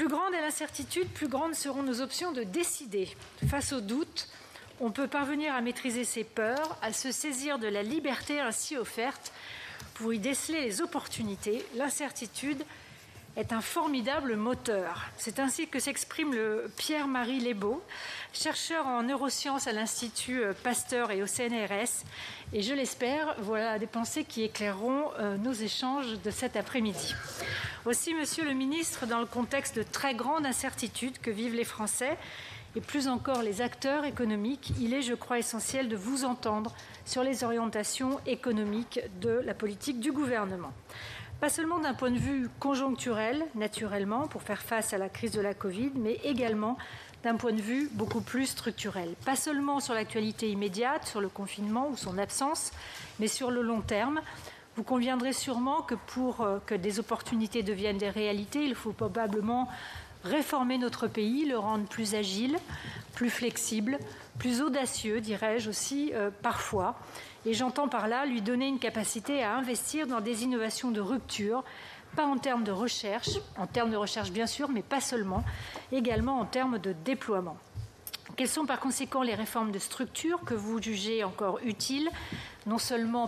Plus grande est l'incertitude, plus grandes seront nos options de décider. Face au doute, on peut parvenir à maîtriser ses peurs, à se saisir de la liberté ainsi offerte pour y déceler les opportunités. L'incertitude est un formidable moteur. C'est ainsi que s'exprime le Pierre-Marie Lebeau, chercheur en neurosciences à l'Institut Pasteur et au CNRS. Et je l'espère, voilà des pensées qui éclaireront nos échanges de cet après-midi. Aussi, Monsieur le Ministre, dans le contexte de très grande incertitude que vivent les Français, et plus encore les acteurs économiques, il est, je crois, essentiel de vous entendre sur les orientations économiques de la politique du gouvernement. Pas seulement d'un point de vue conjoncturel, naturellement, pour faire face à la crise de la Covid, mais également d'un point de vue beaucoup plus structurel. Pas seulement sur l'actualité immédiate, sur le confinement ou son absence, mais sur le long terme. Vous conviendrez sûrement que pour que des opportunités deviennent des réalités, il faut probablement réformer notre pays, le rendre plus agile, plus flexible, plus audacieux, dirais-je aussi parfois. Et j'entends par là lui donner une capacité à investir dans des innovations de rupture, pas en termes de recherche bien sûr, mais pas seulement, également en termes de déploiement. Quelles sont par conséquent les réformes de structure que vous jugez encore utiles, non seulement,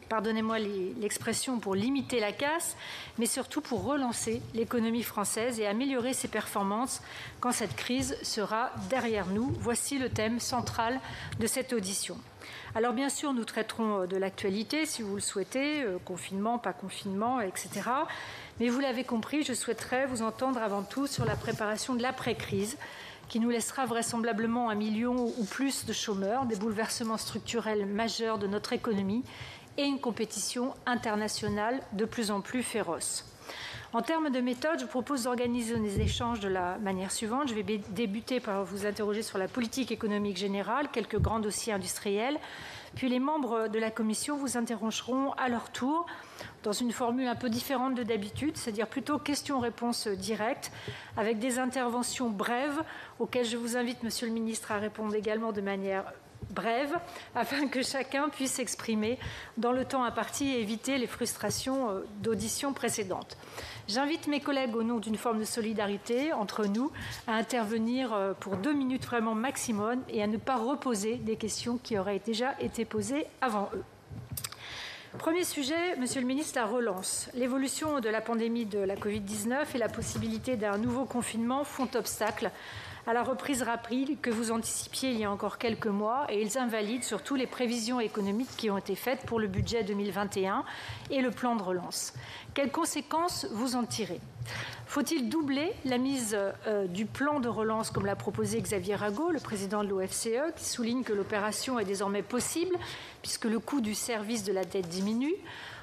pardonnez-moi l'expression, pour limiter la casse, mais surtout pour relancer l'économie française et améliorer ses performances quand cette crise sera derrière nous. Voici le thème central de cette audition. Alors bien sûr, nous traiterons de l'actualité, si vous le souhaitez, confinement, pas confinement, etc. Mais vous l'avez compris, je souhaiterais vous entendre avant tout sur la préparation de l'après-crise, qui nous laissera vraisemblablement 1 million ou plus de chômeurs, des bouleversements structurels majeurs de notre économie et une compétition internationale de plus en plus féroce. En termes de méthode, je propose d'organiser les échanges de la manière suivante. Je vais débuter par vous interroger sur la politique économique générale, quelques grands dossiers industriels. Puis les membres de la commission vous interrogeront à leur tour dans une formule un peu différente de d'habitude, c'est-à-dire plutôt questions-réponses directes, avec des interventions brèves auxquelles je vous invite, Monsieur le Ministre, à répondre également de manière brève, afin que chacun puisse s'exprimer dans le temps imparti et éviter les frustrations d'auditions précédentes. J'invite mes collègues, au nom d'une forme de solidarité entre nous, à intervenir pour 2 minutes vraiment maximum et à ne pas reposer des questions qui auraient déjà été posées avant eux. Premier sujet, Monsieur le Ministre, la relance. L'évolution de la pandémie de la Covid-19 et la possibilité d'un nouveau confinement font obstacle à la reprise rapide que vous anticipiez il y a encore quelques mois, et ils invalident surtout les prévisions économiques qui ont été faites pour le budget 2021 et le plan de relance. Quelles conséquences vous en tirez ? Faut-il doubler la mise du plan de relance comme l'a proposé Xavier Rago, le président de l'OFCE, qui souligne que l'opération est désormais possible puisque le coût du service de la dette diminue ?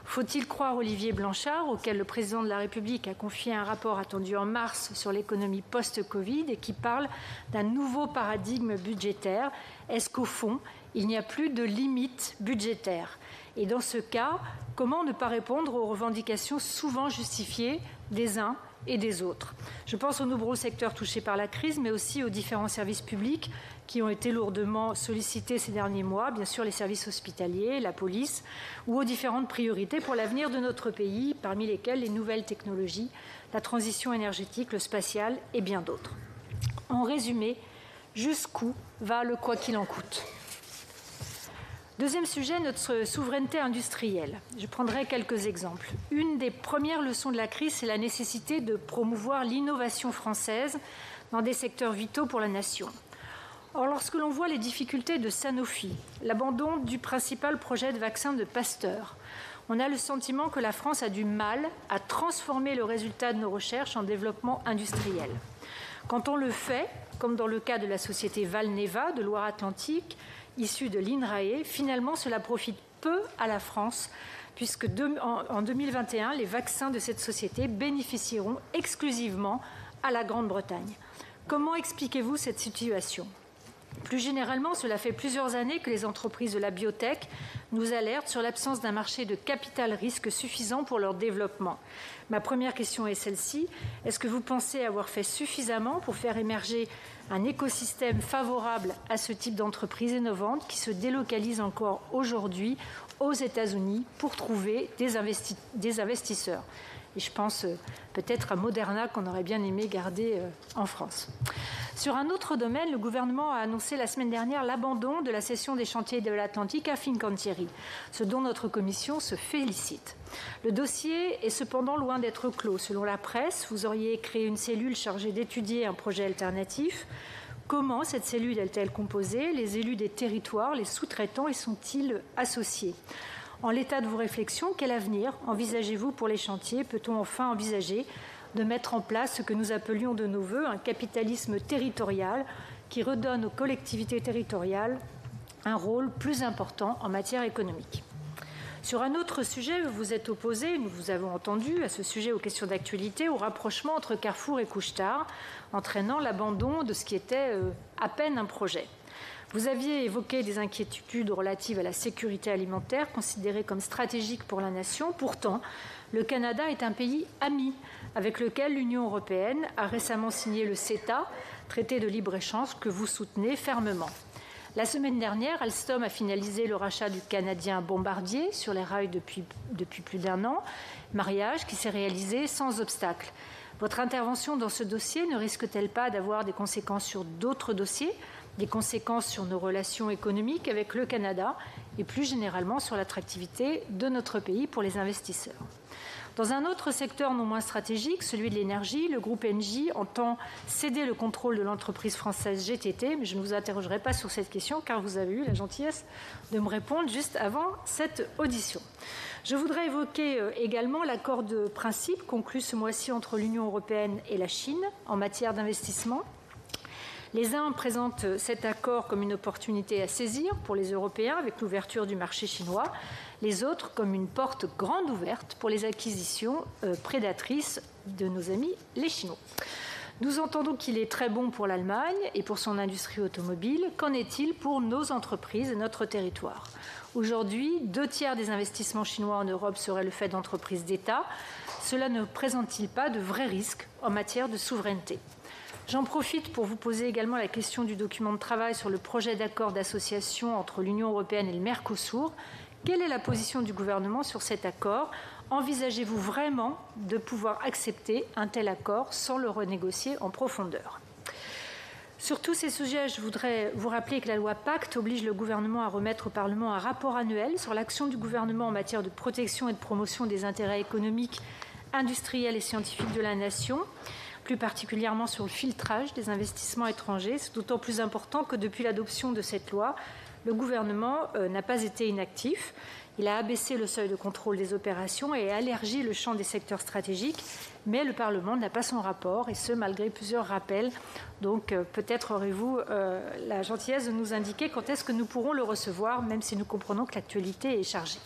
Faut-il croire Olivier Blanchard, auquel le président de la République a confié un rapport attendu en mars sur l'économie post-Covid et qui parle d'un nouveau paradigme budgétaire ? Est-ce qu'au fond, il n'y a plus de limite budgétaire ? Et dans ce cas, comment ne pas répondre aux revendications souvent justifiées des uns et des autres ? Je pense aux nombreux secteurs touchés par la crise, mais aussi aux différents services publics qui ont été lourdement sollicités ces derniers mois, bien sûr les services hospitaliers, la police, ou aux différentes priorités pour l'avenir de notre pays, parmi lesquelles les nouvelles technologies, la transition énergétique, le spatial et bien d'autres. En résumé, jusqu'où va le quoi qu'il en coûte ? Deuxième sujet, notre souveraineté industrielle. Je prendrai quelques exemples. Une des premières leçons de la crise, c'est la nécessité de promouvoir l'innovation française dans des secteurs vitaux pour la nation. Or, lorsque l'on voit les difficultés de Sanofi, l'abandon du principal projet de vaccin de Pasteur, on a le sentiment que la France a du mal à transformer le résultat de nos recherches en développement industriel. Quand on le fait, comme dans le cas de la société Valneva de Loire-Atlantique, issue de l'INRAE, finalement cela profite peu à la France, puisque en 2021, les vaccins de cette société bénéficieront exclusivement à la Grande-Bretagne. Comment expliquez-vous cette situation ? Plus généralement, cela fait plusieurs années que les entreprises de la biotech nous alertent sur l'absence d'un marché de capital-risque suffisant pour leur développement. Ma première question est celle-ci. Est-ce que vous pensez avoir fait suffisamment pour faire émerger un écosystème favorable à ce type d'entreprise innovante qui se délocalise encore aujourd'hui aux États-Unis pour trouver des investisseurs ? Et je pense peut-être à Moderna qu'on aurait bien aimé garder en France. Sur un autre domaine, le gouvernement a annoncé la semaine dernière l'abandon de la cession des chantiers de l'Atlantique à Fincantieri, ce dont notre commission se félicite. Le dossier est cependant loin d'être clos. Selon la presse, vous auriez créé une cellule chargée d'étudier un projet alternatif. Comment cette cellule est-elle composée? Les élus des territoires, les sous-traitants y sont-ils associés? En l'état de vos réflexions, quel avenir envisagez-vous pour les chantiers? Peut-on enfin envisager de mettre en place ce que nous appelions de nos voeux un capitalisme territorial qui redonne aux collectivités territoriales un rôle plus important en matière économique? Sur un autre sujet, vous vous êtes opposé, nous vous avons entendu, à ce sujet aux questions d'actualité, au rapprochement entre Carrefour et Couche-Tard, entraînant l'abandon de ce qui était à peine un projet. Vous aviez évoqué des inquiétudes relatives à la sécurité alimentaire, considérée comme stratégique pour la nation. Pourtant, le Canada est un pays ami avec lequel l'Union européenne a récemment signé le CETA, traité de libre-échange que vous soutenez fermement. La semaine dernière, Alstom a finalisé le rachat du Canadien Bombardier sur les rails depuis plus d'1 an, mariage qui s'est réalisé sans obstacle. Votre intervention dans ce dossier ne risque-t-elle pas d'avoir des conséquences sur d'autres dossiers, des conséquences sur nos relations économiques avec le Canada et plus généralement sur l'attractivité de notre pays pour les investisseurs? Dans un autre secteur non moins stratégique, celui de l'énergie, le groupe Engie entend céder le contrôle de l'entreprise française GTT, mais je ne vous interrogerai pas sur cette question car vous avez eu la gentillesse de me répondre juste avant cette audition. Je voudrais évoquer également l'accord de principe conclu ce mois-ci entre l'Union européenne et la Chine en matière d'investissement. Les uns présentent cet accord comme une opportunité à saisir pour les Européens avec l'ouverture du marché chinois, les autres comme une porte grande ouverte pour les acquisitions prédatrices de nos amis les Chinois. Nous entendons qu'il est très bon pour l'Allemagne et pour son industrie automobile. Qu'en est-il pour nos entreprises et notre territoire? Aujourd'hui, 2/3 des investissements chinois en Europe seraient le fait d'entreprises d'État. Cela ne présente-t-il pas de vrais risques en matière de souveraineté? J'en profite pour vous poser également la question du document de travail sur le projet d'accord d'association entre l'Union européenne et le Mercosur. Quelle est la position du gouvernement sur cet accord? Envisagez-vous vraiment de pouvoir accepter un tel accord sans le renégocier en profondeur? Sur tous ces sujets, je voudrais vous rappeler que la loi Pacte oblige le gouvernement à remettre au Parlement un rapport annuel sur l'action du gouvernement en matière de protection et de promotion des intérêts économiques, industriels et scientifiques de la nation, plus particulièrement sur le filtrage des investissements étrangers. C'est d'autant plus important que depuis l'adoption de cette loi, le gouvernement n'a pas été inactif. Il a abaissé le seuil de contrôle des opérations et élargi le champ des secteurs stratégiques, mais le Parlement n'a pas son rapport, et ce, malgré plusieurs rappels. Donc, peut-être aurez-vous la gentillesse de nous indiquer quand est-ce que nous pourrons le recevoir, même si nous comprenons que l'actualité est chargée.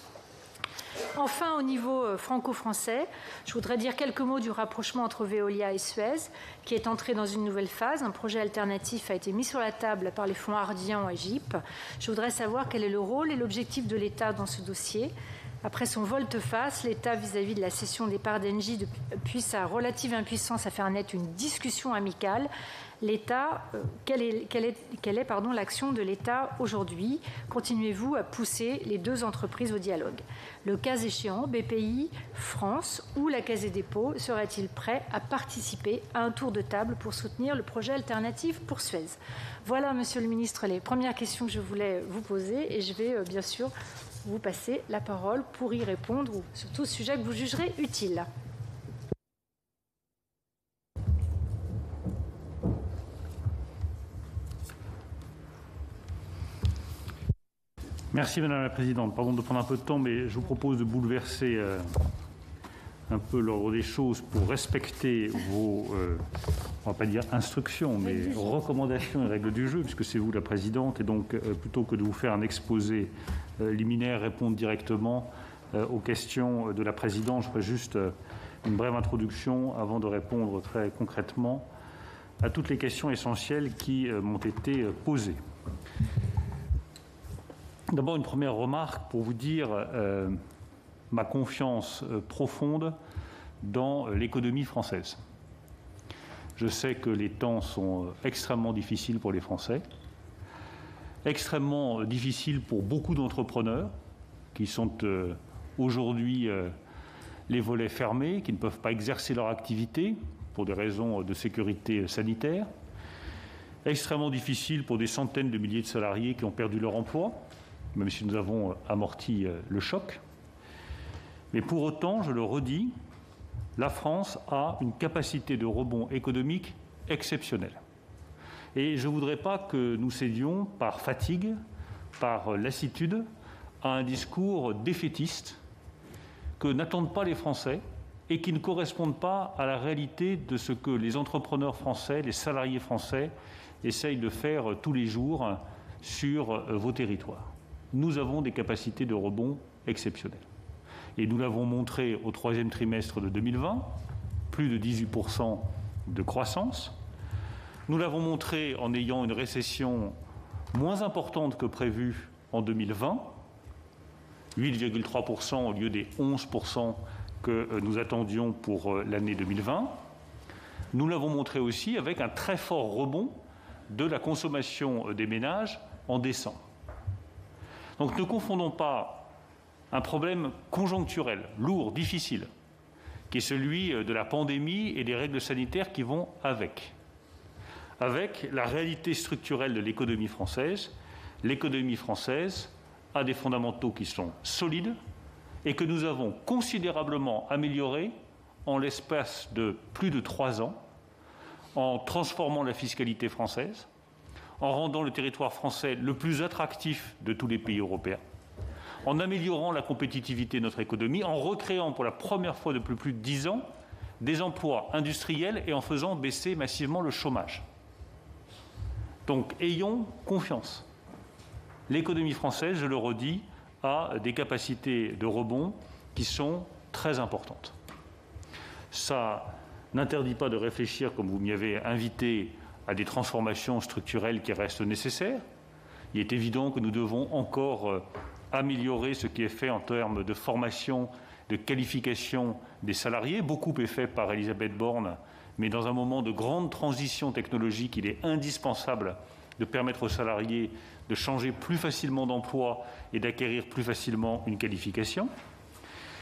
Enfin, au niveau franco-français, je voudrais dire quelques mots du rapprochement entre Veolia et Suez, qui est entré dans une nouvelle phase. Un projet alternatif a été mis sur la table par les fonds Ardian et GIP. Je voudrais savoir quel est le rôle et l'objectif de l'État dans ce dossier. Après son volte-face, l'État vis-à-vis de la cession des parts d'Engie depuis sa relative impuissance à faire naître une discussion amicale. L'État, quelle est l'action de l'État aujourd'hui? Continuez-vous à pousser les deux entreprises au dialogue? Le cas échéant, BPI, France ou la Caisse des dépôts serait-il prêt à participer à un tour de table pour soutenir le projet alternatif pour Suez? Voilà, Monsieur le Ministre, les premières questions que je voulais vous poser, et je vais bien sûr vous passer la parole pour y répondre ou sur tout sujet que vous jugerez utile. Merci Madame la Présidente. Pardon de prendre un peu de temps, mais je vous propose de bouleverser un peu l'ordre des choses pour respecter vos, on ne va pas dire instructions, mais recommandations et règles du jeu, puisque c'est vous la Présidente. Et donc, plutôt que de vous faire un exposé liminaire, répondre directement aux questions de la Présidente, je ferai juste une brève introduction avant de répondre très concrètement à toutes les questions essentielles qui m'ont été posées. D'abord, une première remarque pour vous dire ma confiance profonde dans l'économie française. Je sais que les temps sont extrêmement difficiles pour les Français, extrêmement difficiles pour beaucoup d'entrepreneurs qui sont aujourd'hui les volets fermés, qui ne peuvent pas exercer leur activité pour des raisons de sécurité sanitaire. Extrêmement difficile pour des centaines de milliers de salariés qui ont perdu leur emploi, même si nous avons amorti le choc. Mais pour autant, je le redis, la France a une capacité de rebond économique exceptionnelle. Et je ne voudrais pas que nous cédions par fatigue, par lassitude, à un discours défaitiste que n'attendent pas les Français et qui ne correspondent pas à la réalité de ce que les entrepreneurs français, les salariés français essayent de faire tous les jours sur vos territoires. Nous avons des capacités de rebond exceptionnelles. Et nous l'avons montré au troisième trimestre de 2020, plus de 18% de croissance. Nous l'avons montré en ayant une récession moins importante que prévue en 2020, 8,3% au lieu des 11% que nous attendions pour l'année 2020. Nous l'avons montré aussi avec un très fort rebond de la consommation des ménages en décembre. Donc ne confondons pas un problème conjoncturel, lourd, difficile, qui est celui de la pandémie et des règles sanitaires qui vont avec la réalité structurelle de l'économie française. L'économie française a des fondamentaux qui sont solides et que nous avons considérablement améliorés en l'espace de plus de 3 ans, en transformant la fiscalité française, en rendant le territoire français le plus attractif de tous les pays européens, en améliorant la compétitivité de notre économie, en recréant pour la première fois depuis plus de 10 ans des emplois industriels et en faisant baisser massivement le chômage. Donc ayons confiance. L'économie française, je le redis, a des capacités de rebond qui sont très importantes. Ça n'interdit pas de réfléchir, comme vous m'y avez invité, à des transformations structurelles qui restent nécessaires. Il est évident que nous devons encore améliorer ce qui est fait en termes de formation, de qualification des salariés. Beaucoup est fait par Elisabeth Borne, mais dans un moment de grande transition technologique, il est indispensable de permettre aux salariés de changer plus facilement d'emploi et d'acquérir plus facilement une qualification.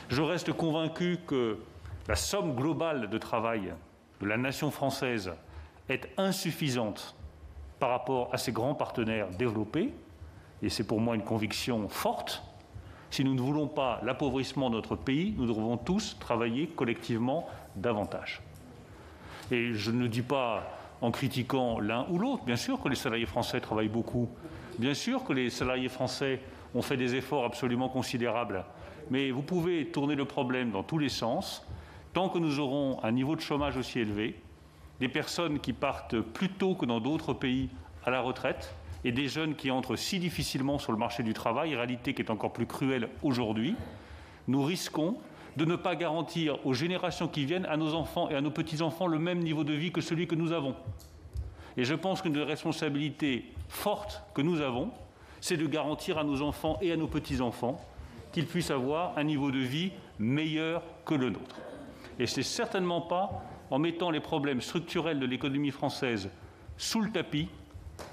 Je reste convaincu que la somme globale de travail de la nation française est insuffisante par rapport à ses grands partenaires développés, et c'est pour moi une conviction forte. Si nous ne voulons pas l'appauvrissement de notre pays, nous devons tous travailler collectivement davantage. Et je ne le dis pas en critiquant l'un ou l'autre. Bien sûr que les salariés français travaillent beaucoup. Bien sûr que les salariés français ont fait des efforts absolument considérables. Mais vous pouvez tourner le problème dans tous les sens. Tant que nous aurons un niveau de chômage aussi élevé, des personnes qui partent plus tôt que dans d'autres pays à la retraite, et des jeunes qui entrent si difficilement sur le marché du travail, réalité qui est encore plus cruelle aujourd'hui, nous risquons de ne pas garantir aux générations qui viennent, à nos enfants et à nos petits-enfants, le même niveau de vie que celui que nous avons. Et je pense qu'une des responsabilités fortes que nous avons, c'est de garantir à nos enfants et à nos petits-enfants qu'ils puissent avoir un niveau de vie meilleur que le nôtre. Et ce n'est certainement pas en mettant les problèmes structurels de l'économie française sous le tapis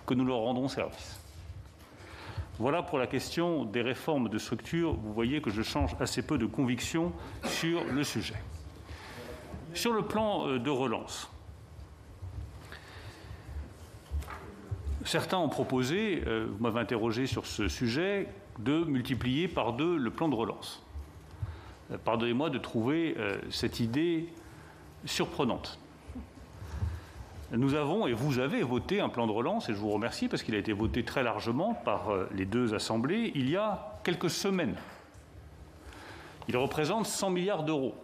que nous leur rendrons service. Voilà pour la question des réformes de structure. Vous voyez que je change assez peu de conviction sur le sujet. Sur le plan de relance, certains ont proposé, vous m'avez interrogé sur ce sujet, de multiplier par 2 le plan de relance. Pardonnez-moi de trouver cette idée surprenante. Nous avons, et vous avez voté un plan de relance, et je vous remercie parce qu'il a été voté très largement par les 2 assemblées il y a quelques semaines. Il représente 100 milliards d'euros.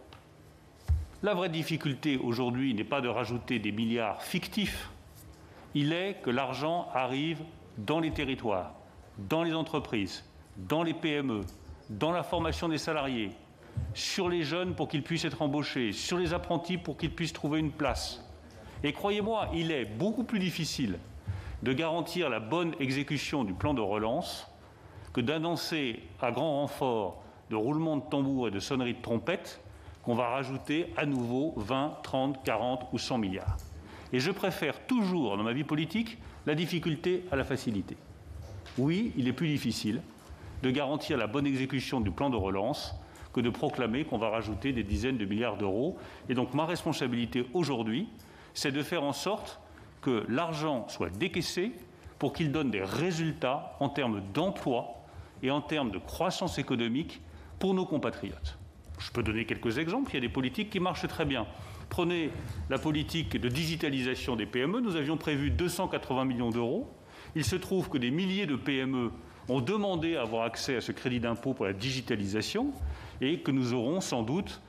La vraie difficulté aujourd'hui n'est pas de rajouter des milliards fictifs, il est que l'argent arrive dans les territoires, dans les entreprises, dans les PME, dans la formation des salariés, sur les jeunes pour qu'ils puissent être embauchés, sur les apprentis pour qu'ils puissent trouver une place. Et croyez-moi, il est beaucoup plus difficile de garantir la bonne exécution du plan de relance que d'annoncer à grand renfort de roulement de tambour et de sonnerie de trompette qu'on va rajouter à nouveau 20, 30, 40 ou 100 milliards. Et je préfère toujours, dans ma vie politique, la difficulté à la facilité. Oui, il est plus difficile de garantir la bonne exécution du plan de relance que de proclamer qu'on va rajouter des dizaines de milliards d'euros. Et donc ma responsabilité aujourd'hui, c'est de faire en sorte que l'argent soit décaissé pour qu'il donne des résultats en termes d'emploi et en termes de croissance économique pour nos compatriotes. Je peux donner quelques exemples, il y a des politiques qui marchent très bien. Prenez la politique de digitalisation des PME, nous avions prévu 280 millions d'euros. Il se trouve que des milliers de PME ont demandé à avoir accès à ce crédit d'impôt pour la digitalisation et que nous aurons sans doute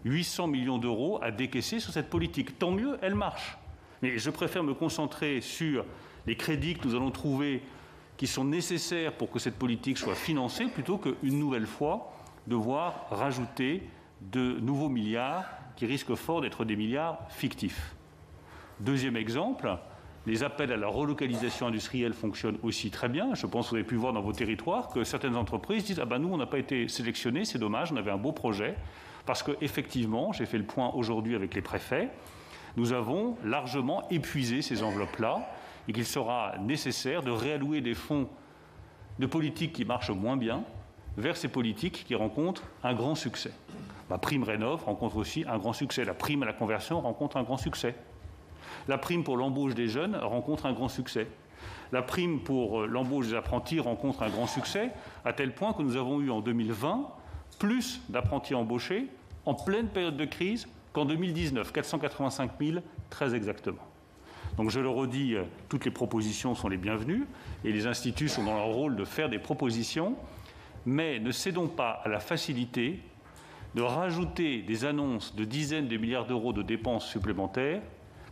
800 millions d'euros à décaisser sur cette politique. Tant mieux, elle marche. Mais je préfère me concentrer sur les crédits que nous allons trouver qui sont nécessaires pour que cette politique soit financée plutôt qu'une nouvelle fois devoir rajouter de nouveaux milliards qui risquent fort d'être des milliards fictifs. Deuxième exemple, les appels à la relocalisation industrielle fonctionnent aussi très bien. Je pense que vous avez pu voir dans vos territoires que certaines entreprises disent « Ah ben nous, on n'a pas été sélectionnés, c'est dommage, on avait un beau projet ». Parce qu'effectivement, j'ai fait le point aujourd'hui avec les préfets, nous avons largement épuisé ces enveloppes-là et qu'il sera nécessaire de réallouer des fonds de politiques qui marchent moins bien vers ces politiques qui rencontrent un grand succès. La prime Rénov' rencontre aussi un grand succès. La prime à la conversion rencontre un grand succès. La prime pour l'embauche des jeunes rencontre un grand succès. La prime pour l'embauche des apprentis rencontre un grand succès, à tel point que nous avons eu en 2020 plus d'apprentis embauchés en pleine période de crise qu'en 2019, 485 000 très exactement. Donc je le redis, toutes les propositions sont les bienvenues et les instituts sont dans leur rôle de faire des propositions, mais ne cédons pas à la facilité de rajouter des annonces de dizaines de milliards d'euros de dépenses supplémentaires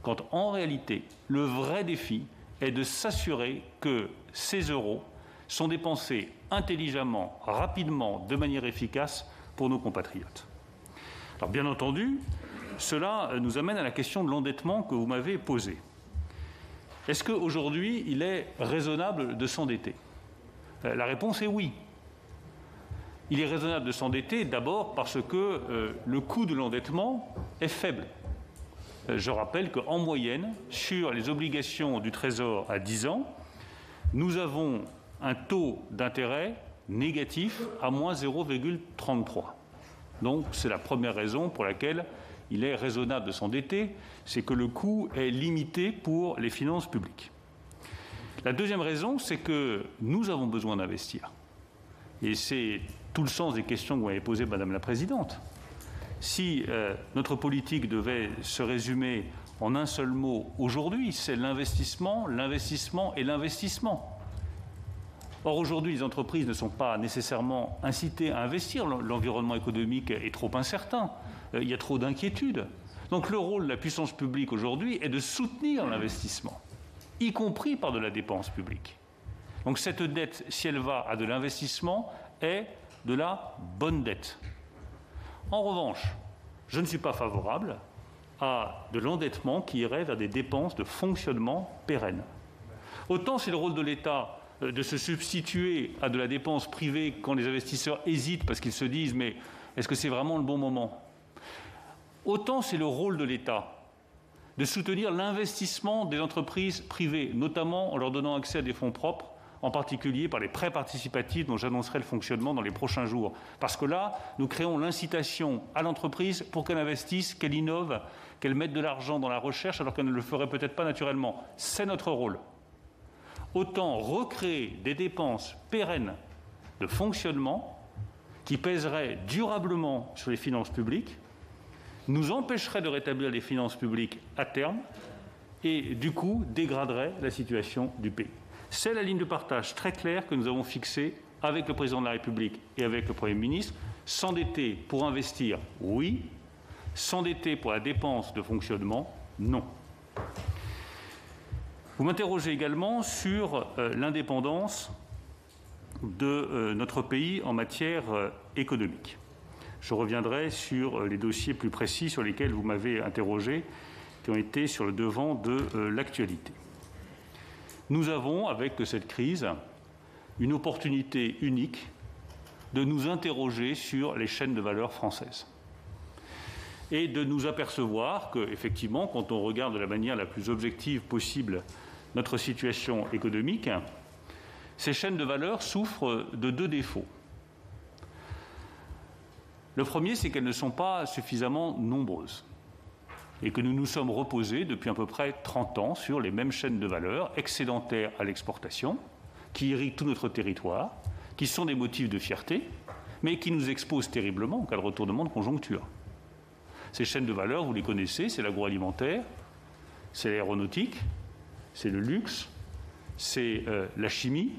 quand en réalité le vrai défi est de s'assurer que ces euros sont dépensés intelligemment, rapidement, de manière efficace pour nos compatriotes. Alors bien entendu, cela nous amène à la question de l'endettement que vous m'avez posée. Est-ce qu'aujourd'hui, il est raisonnable de s'endetter ? La réponse est oui. Il est raisonnable de s'endetter d'abord parce que le coût de l'endettement est faible. Je rappelle qu'en moyenne, sur les obligations du Trésor à 10 ans, nous avons un taux d'intérêt négatif à moins 0,33. Donc c'est la première raison pour laquelle il est raisonnable de s'endetter, c'est que le coût est limité pour les finances publiques. La deuxième raison, c'est que nous avons besoin d'investir. Et c'est tout le sens des questions que vous m'avez posées, Madame la Présidente. Si notre politique devait se résumer en un seul mot aujourd'hui, c'est l'investissement, l'investissement et l'investissement. Or, aujourd'hui, les entreprises ne sont pas nécessairement incitées à investir. L'environnement économique est trop incertain. Il y a trop d'inquiétudes. Donc, le rôle de la puissance publique aujourd'hui est de soutenir l'investissement, y compris par de la dépense publique. Donc, cette dette, si elle va à de l'investissement, est de la bonne dette. En revanche, je ne suis pas favorable à de l'endettement qui irait vers des dépenses de fonctionnement pérennes. Autant c'est le rôle de l'État de se substituer à de la dépense privée quand les investisseurs hésitent parce qu'ils se disent « mais est-ce que c'est vraiment le bon moment ?» Autant c'est le rôle de l'État de soutenir l'investissement des entreprises privées, notamment en leur donnant accès à des fonds propres, en particulier par les prêts participatifs dont j'annoncerai le fonctionnement dans les prochains jours. Parce que là, nous créons l'incitation à l'entreprise pour qu'elle investisse, qu'elle innove, qu'elle mette de l'argent dans la recherche alors qu'elle ne le ferait peut-être pas naturellement. C'est notre rôle. Autant recréer des dépenses pérennes de fonctionnement qui pèseraient durablement sur les finances publiques, nous empêcheraient de rétablir les finances publiques à terme et du coup dégraderaient la situation du pays. C'est la ligne de partage très claire que nous avons fixée avec le Président de la République et avec le Premier ministre. S'endetter pour investir, oui. S'endetter pour la dépense de fonctionnement, non. Vous m'interrogez également sur l'indépendance de notre pays en matière économique. Je reviendrai sur les dossiers plus précis sur lesquels vous m'avez interrogé, qui ont été sur le devant de l'actualité. Nous avons, avec cette crise, une opportunité unique de nous interroger sur les chaînes de valeur françaises et de nous apercevoir qu'effectivement, quand on regarde de la manière la plus objective possible notre situation économique, ces chaînes de valeur souffrent de deux défauts. Le premier, c'est qu'elles ne sont pas suffisamment nombreuses et que nous nous sommes reposés depuis à peu près 30 ans sur les mêmes chaînes de valeur excédentaires à l'exportation, qui irriguent tout notre territoire, qui sont des motifs de fierté, mais qui nous exposent terriblement en cas de retournement de conjoncture. Ces chaînes de valeur, vous les connaissez, c'est l'agroalimentaire, c'est l'aéronautique, c'est le luxe, c'est la chimie.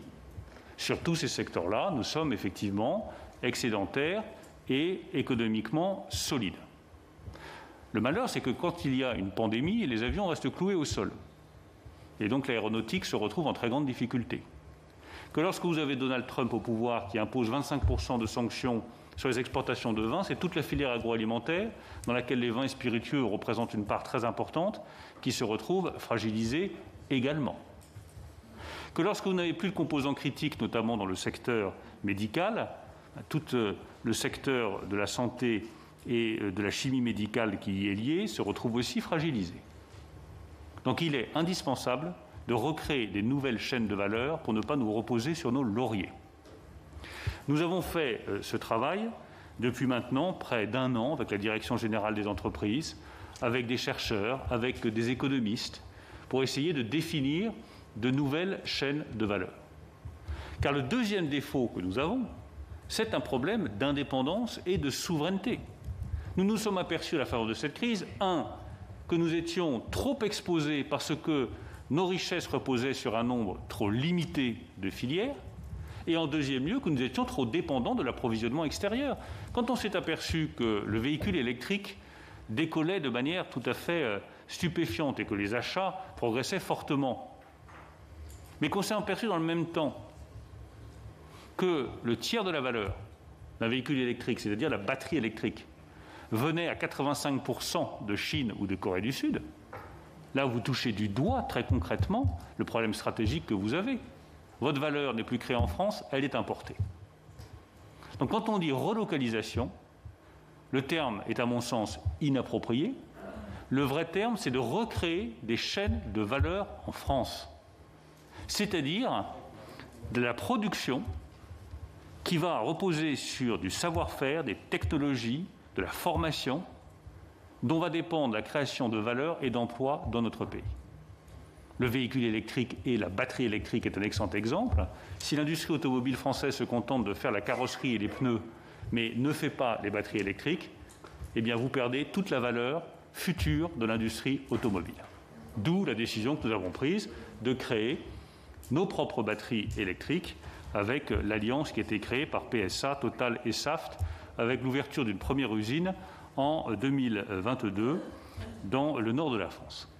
Sur tous ces secteurs-là, nous sommes effectivement excédentaires et économiquement solides. Le malheur, c'est que quand il y a une pandémie, les avions restent cloués au sol. Et donc l'aéronautique se retrouve en très grande difficulté. Que lorsque vous avez Donald Trump au pouvoir qui impose 25% de sanctions sur les exportations de vin, c'est toute la filière agroalimentaire, dans laquelle les vins et spiritueux représentent une part très importante, qui se retrouve fragilisée également. Que lorsque vous n'avez plus de composants critiques, notamment dans le secteur médical, tout le secteur de la santé et de la chimie médicale qui y est lié se retrouve aussi fragilisé. Donc il est indispensable de recréer des nouvelles chaînes de valeur pour ne pas nous reposer sur nos lauriers. Nous avons fait ce travail depuis maintenant près d'1 an avec la Direction générale des entreprises, avec des chercheurs, avec des économistes, pour essayer de définir de nouvelles chaînes de valeur. Car le deuxième défaut que nous avons, c'est un problème d'indépendance et de souveraineté. Nous nous sommes aperçus à la faveur de cette crise, que nous étions trop exposés parce que nos richesses reposaient sur un nombre trop limité de filières, et en deuxième lieu, que nous étions trop dépendants de l'approvisionnement extérieur. Quand on s'est aperçu que le véhicule électrique décollait de manière tout à fait stupéfiante et que les achats progressaient fortement, mais qu'on s'est aperçu dans le même temps que le tiers de la valeur d'un véhicule électrique, c'est-à-dire la batterie électrique, venait à 85% de Chine ou de Corée du Sud, là vous touchez du doigt très concrètement le problème stratégique que vous avez. Votre valeur n'est plus créée en France, elle est importée. Donc quand on dit relocalisation, le terme est à mon sens inapproprié. Le vrai terme, c'est de recréer des chaînes de valeur en France. C'est-à-dire de la production qui va reposer sur du savoir-faire, des technologies, de la formation, dont va dépendre la création de valeur et d'emplois dans notre pays. Le véhicule électrique et la batterie électrique est un excellent exemple. Si l'industrie automobile française se contente de faire la carrosserie et les pneus, mais ne fait pas les batteries électriques, eh bien vous perdez toute la valeur future de l'industrie automobile. D'où la décision que nous avons prise de créer nos propres batteries électriques avec l'alliance qui a été créée par PSA, Total et Saft, avec l'ouverture d'une première usine en 2022 dans le nord de la France.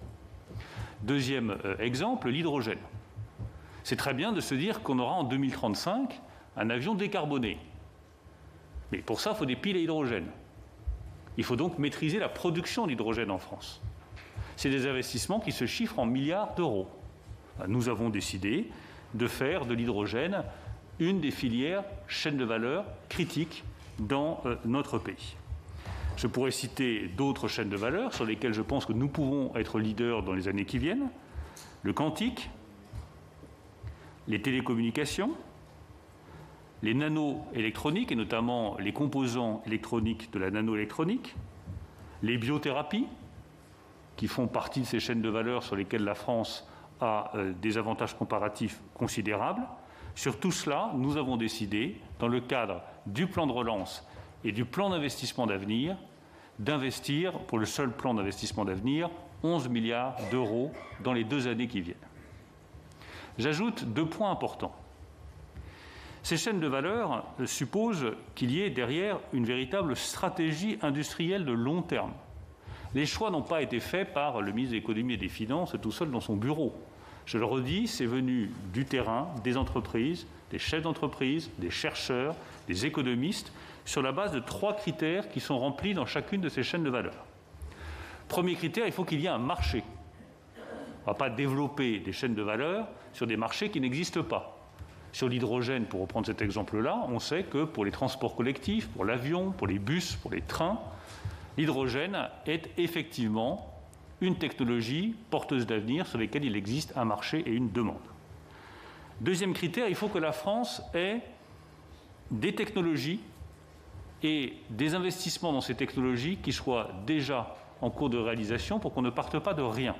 Deuxième exemple, l'hydrogène. C'est très bien de se dire qu'on aura en 2035 un avion décarboné. Mais pour ça, il faut des piles à hydrogène. Il faut donc maîtriser la production d'hydrogène en France. C'est des investissements qui se chiffrent en milliards d'euros. Nous avons décidé de faire de l'hydrogène une des filières chaînes de valeur critiques dans notre pays. Je pourrais citer d'autres chaînes de valeur sur lesquelles je pense que nous pouvons être leaders dans les années qui viennent. Le quantique, les télécommunications, les nanoélectroniques et notamment les composants électroniques de la nanoélectronique, les biothérapies qui font partie de ces chaînes de valeur sur lesquelles la France a des avantages comparatifs considérables. Sur tout cela, nous avons décidé, dans le cadre du plan de relance et du plan d'investissement d'avenir, d'investir, pour le seul plan d'investissement d'avenir, 11 milliards d'euros dans les 2 années qui viennent. J'ajoute 2 points importants. Ces chaînes de valeur supposent qu'il y ait derrière une véritable stratégie industrielle de long terme. Les choix n'ont pas été faits par le ministre de l'Économie et des Finances tout seul dans son bureau. Je le redis, c'est venu du terrain, des entreprises, des chefs d'entreprise, des chercheurs, des économistes, sur la base de 3 critères qui sont remplis dans chacune de ces chaînes de valeur. Premier critère, il faut qu'il y ait un marché. On ne va pas développer des chaînes de valeur sur des marchés qui n'existent pas. Sur l'hydrogène, pour reprendre cet exemple-là, on sait que pour les transports collectifs, pour l'avion, pour les bus, pour les trains, l'hydrogène est effectivement une technologie porteuse d'avenir sur laquelle il existe un marché et une demande. Deuxième critère, il faut que la France ait des technologies et des investissements dans ces technologies qui soient déjà en cours de réalisation pour qu'on ne parte pas de rien.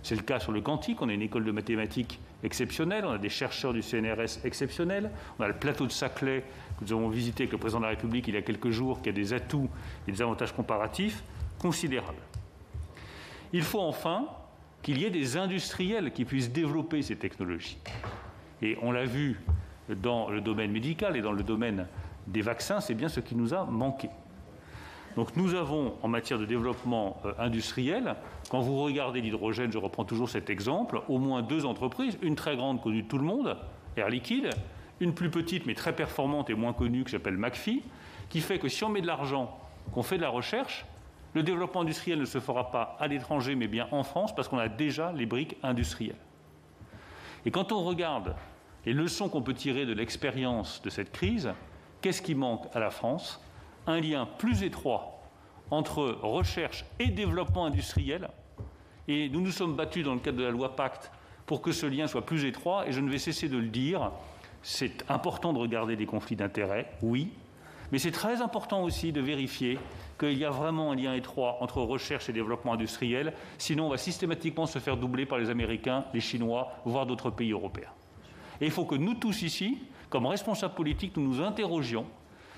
C'est le cas sur le quantique, on a une école de mathématiques exceptionnelle, on a des chercheurs du CNRS exceptionnels, on a le plateau de Saclay que nous avons visité avec le président de la République il y a quelques jours, qui a des atouts et des avantages comparatifs considérables. Il faut enfin qu'il y ait des industriels qui puissent développer ces technologies. Et on l'a vu dans le domaine médical et dans le domaine des vaccins, c'est bien ce qui nous a manqué. Donc nous avons, en matière de développement industriel, quand vous regardez l'hydrogène, je reprends toujours cet exemple, au moins 2 entreprises, une très grande connue de tout le monde, Air Liquide, une plus petite mais très performante et moins connue qui s'appelle McPhy, qui fait que si on met de l'argent, qu'on fait de la recherche, le développement industriel ne se fera pas à l'étranger mais bien en France parce qu'on a déjà les briques industrielles. Et quand on regarde les leçons qu'on peut tirer de l'expérience de cette crise, qu'est-ce qui manque à la France ? Un lien plus étroit entre recherche et développement industriel. Et nous nous sommes battus dans le cadre de la loi Pacte pour que ce lien soit plus étroit. Et je ne vais cesser de le dire, c'est important de regarder les conflits d'intérêts, oui. Mais c'est très important aussi de vérifier qu'il y a vraiment un lien étroit entre recherche et développement industriel. Sinon, on va systématiquement se faire doubler par les Américains, les Chinois, voire d'autres pays européens. Et il faut que nous tous ici, comme responsables politiques, nous nous interrogions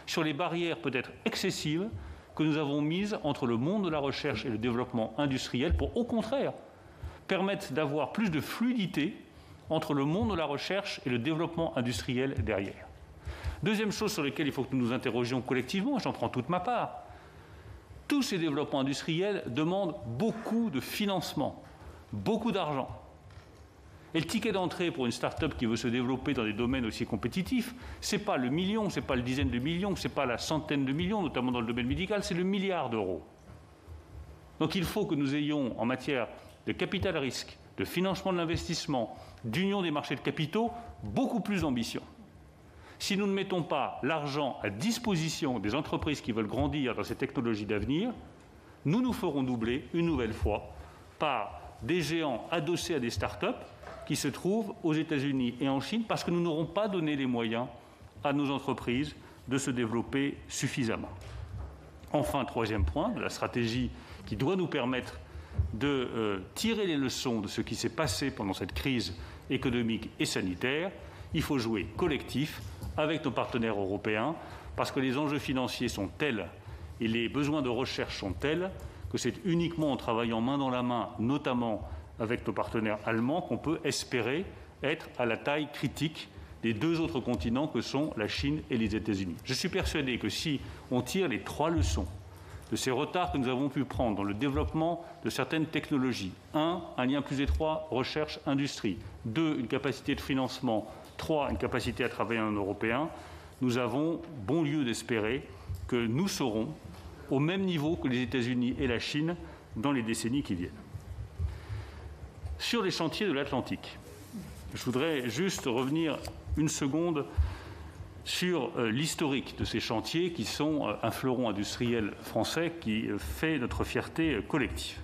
sur les barrières peut-être excessives que nous avons mises entre le monde de la recherche et le développement industriel pour, au contraire, permettre d'avoir plus de fluidité entre le monde de la recherche et le développement industriel derrière. Deuxième chose sur laquelle il faut que nous nous interrogions collectivement, j'en prends toute ma part, tous ces développements industriels demandent beaucoup de financement, beaucoup d'argent. Et le ticket d'entrée pour une start-up qui veut se développer dans des domaines aussi compétitifs, ce n'est pas le million, ce n'est pas le dizaine de millions, ce n'est pas la centaine de millions, notamment dans le domaine médical, c'est le milliard d'euros. Donc il faut que nous ayons, en matière de capital risque, de financement de l'investissement, d'union des marchés de capitaux, beaucoup plus d'ambition. Si nous ne mettons pas l'argent à disposition des entreprises qui veulent grandir dans ces technologies d'avenir, nous nous ferons doubler une nouvelle fois par des géants adossés à des start-up qui se trouvent aux États-Unis et en Chine parce que nous n'aurons pas donné les moyens à nos entreprises de se développer suffisamment. Enfin, troisième point de la stratégie qui doit nous permettre de tirer les leçons de ce qui s'est passé pendant cette crise économique et sanitaire, il faut jouer collectif avec nos partenaires européens parce que les enjeux financiers sont tels et les besoins de recherche sont tels que c'est uniquement en travaillant main dans la main, notamment avec nos partenaires allemands, qu'on peut espérer être à la taille critique des 2 autres continents que sont la Chine et les États-Unis. Je suis persuadé que si on tire les 3 leçons de ces retards que nous avons pu prendre dans le développement de certaines technologies, 1, un lien plus étroit recherche-industrie, 2, une capacité de financement, 3, une capacité à travailler en européen, nous avons bon lieu d'espérer que nous serons au même niveau que les États-Unis et la Chine dans les décennies qui viennent. Sur les chantiers de l'Atlantique, je voudrais juste revenir une seconde sur l'historique de ces chantiers qui sont un fleuron industriel français qui fait notre fierté collective.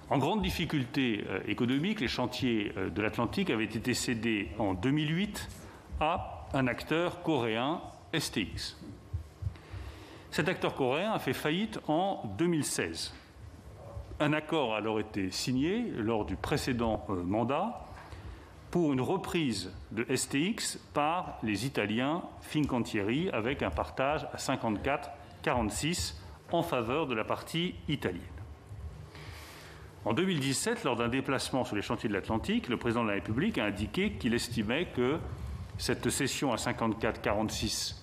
En grande difficulté économique, les chantiers de l'Atlantique avaient été cédés en 2008 à un acteur coréen, STX. Cet acteur coréen a fait faillite en 2016. Un accord a alors été signé lors du précédent mandat pour une reprise de STX par les Italiens Fincantieri avec un partage à 54-46 en faveur de la partie italienne. En 2017, lors d'un déplacement sur les chantiers de l'Atlantique, le président de la République a indiqué qu'il estimait que cette cession à 54-46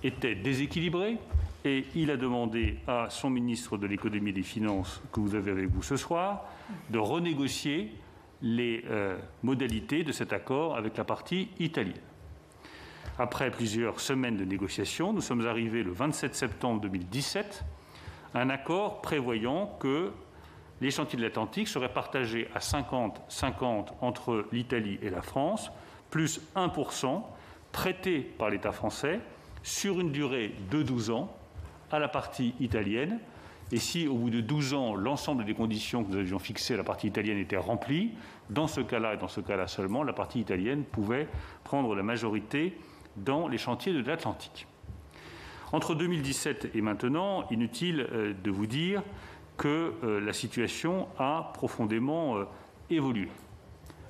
était déséquilibrée et il a demandé à son ministre de l'économie et des finances, que vous avez avec vous ce soir, de renégocier les modalités de cet accord avec la partie italienne. Après plusieurs semaines de négociations, nous sommes arrivés le 27 septembre 2017 à un accord prévoyant que les chantiers de l'Atlantique seraient partagés à 50-50 entre l'Italie et la France, plus 1% prêté par l'État français sur une durée de 12 ans à la partie italienne. Et si, au bout de 12 ans, l'ensemble des conditions que nous avions fixées à la partie italienne étaient remplies, dans ce cas-là et dans ce cas-là seulement, la partie italienne pouvait prendre la majorité dans les chantiers de l'Atlantique. Entre 2017 et maintenant, inutile de vous dire que la situation a profondément évolué.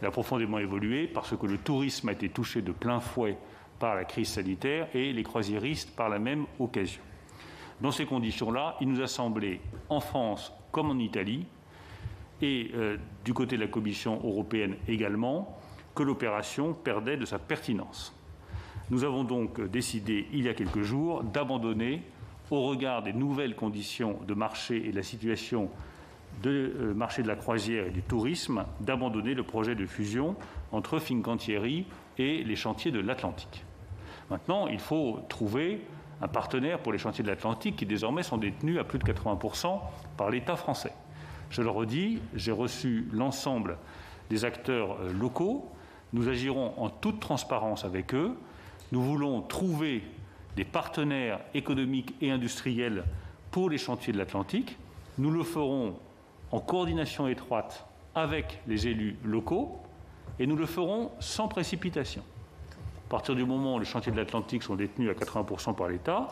Elle a profondément évolué parce que le tourisme a été touché de plein fouet par la crise sanitaire et les croisiéristes par la même occasion. Dans ces conditions-là, il nous a semblé, en France comme en Italie, et du côté de la Commission européenne également, que l'opération perdait de sa pertinence. Nous avons donc décidé, il y a quelques jours, d'abandonner, au regard des nouvelles conditions de marché et de la situation de marché de la croisière et du tourisme, d'abandonner le projet de fusion entre Fincantieri et les chantiers de l'Atlantique. Maintenant, il faut trouver un partenaire pour les chantiers de l'Atlantique qui désormais sont détenus à plus de 80% par l'État français. Je le redis, j'ai reçu l'ensemble des acteurs locaux. Nous agirons en toute transparence avec eux. Nous voulons trouver des partenaires économiques et industriels pour les chantiers de l'Atlantique. Nous le ferons en coordination étroite avec les élus locaux et nous le ferons sans précipitation. À partir du moment où les chantiers de l'Atlantique sont détenus à 80% par l'État,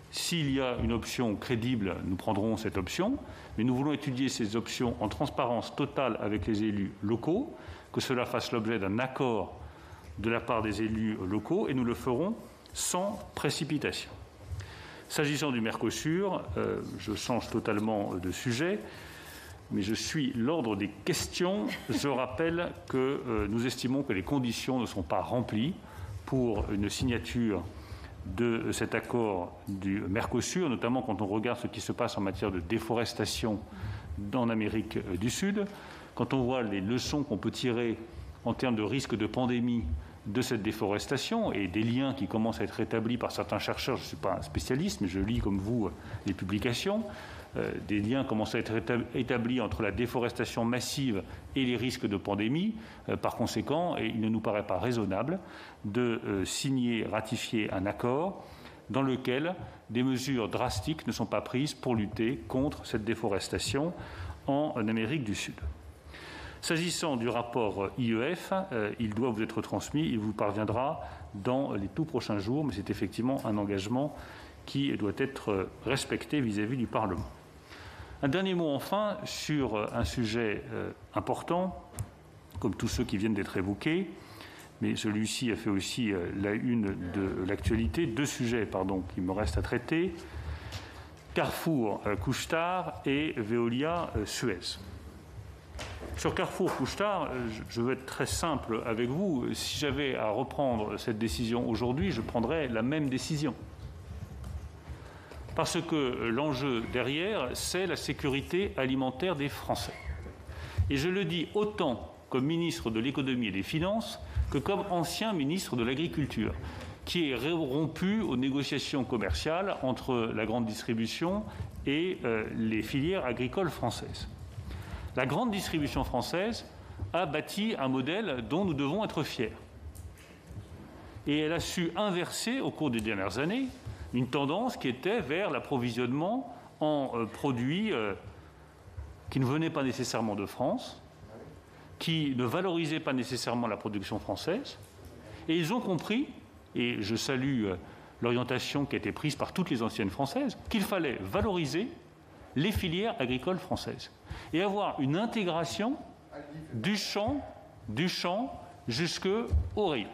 s'il y a une option crédible, nous prendrons cette option, mais nous voulons étudier ces options en transparence totale avec les élus locaux, que cela fasse l'objet d'un accord de la part des élus locaux, et nous le ferons sans précipitation. S'agissant du Mercosur, je change totalement de sujet, mais je suis l'ordre des questions. Je rappelle que nous estimons que les conditions ne sont pas remplies pour une signature de cet accord du Mercosur, notamment quand on regarde ce qui se passe en matière de déforestation en Amérique du Sud, quand on voit les leçons qu'on peut tirer en termes de risque de pandémie de cette déforestation et des liens qui commencent à être établis par certains chercheurs, je ne suis pas un spécialiste, mais je lis comme vous les publications, des liens commencent à être établis entre la déforestation massive et les risques de pandémie. Par conséquent, il ne nous paraît pas raisonnable de ratifier un accord dans lequel des mesures drastiques ne sont pas prises pour lutter contre cette déforestation en Amérique du Sud. S'agissant du rapport IEF, il doit vous être transmis, il vous parviendra dans les tout prochains jours, mais c'est effectivement un engagement qui doit être respecté vis-à-vis du Parlement. Un dernier mot enfin sur un sujet important, comme tous ceux qui viennent d'être évoqués, mais celui-ci a fait aussi la une de l'actualité. Deux sujets, qui me restent à traiter. Carrefour Couche-Tard et Veolia Suez. Sur Carrefour Couche-Tard, je veux être très simple avec vous. Si j'avais à reprendre cette décision aujourd'hui, je prendrais la même décision. Parce que l'enjeu derrière, c'est la sécurité alimentaire des Français. Et je le dis autant comme ministre de l'économie et des finances que comme ancien ministre de l'Agriculture, qui est rompu aux négociations commerciales entre la grande distribution et les filières agricoles françaises. La grande distribution française a bâti un modèle dont nous devons être fiers. Et elle a su inverser au cours des dernières années une tendance qui était vers l'approvisionnement en produits qui ne venaient pas nécessairement de France, qui ne valorisaient pas nécessairement la production française. Et ils ont compris, et je salue l'orientation qui a été prise par toutes les anciennes françaises, qu'il fallait valoriser les filières agricoles françaises et avoir une intégration du champ jusqu'au rayon.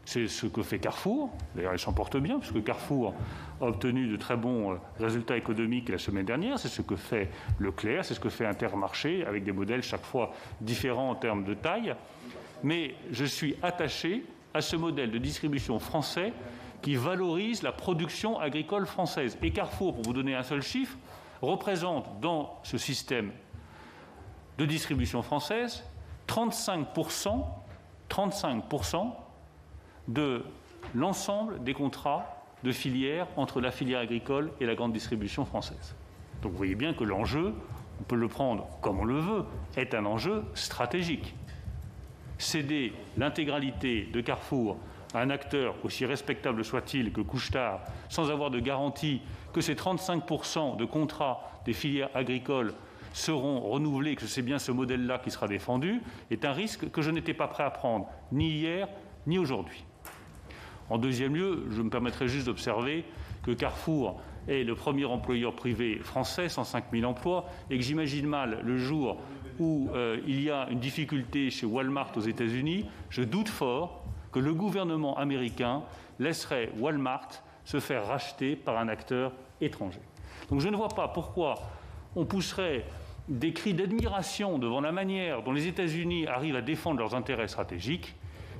C'est ce que fait Carrefour. D'ailleurs, il s'en porte bien, puisque Carrefour a obtenu de très bons résultats économiques la semaine dernière. C'est ce que fait Leclerc, c'est ce que fait Intermarché, avec des modèles chaque fois différents en termes de taille. Mais je suis attaché à ce modèle de distribution français qui valorise la production agricole française. Et Carrefour, pour vous donner un seul chiffre, représente dans ce système de distribution française 35% de l'ensemble des contrats de filière entre la filière agricole et la grande distribution française. Donc vous voyez bien que l'enjeu, on peut le prendre comme on le veut, est un enjeu stratégique. Céder l'intégralité de Carrefour à un acteur aussi respectable soit-il que Couche-Tard, sans avoir de garantie que ces 35% de contrats des filières agricoles seront renouvelés, que c'est bien ce modèle-là qui sera défendu, est un risque que je n'étais pas prêt à prendre, ni hier, ni aujourd'hui. En deuxième lieu, je me permettrai juste d'observer que Carrefour est le premier employeur privé français, 105 000 emplois, et que j'imagine mal le jour où il y a une difficulté chez Walmart aux États-Unis, je doute fort que le gouvernement américain laisserait Walmart se faire racheter par un acteur étranger. Donc je ne vois pas pourquoi on pousserait des cris d'admiration devant la manière dont les États-Unis arrivent à défendre leurs intérêts stratégiques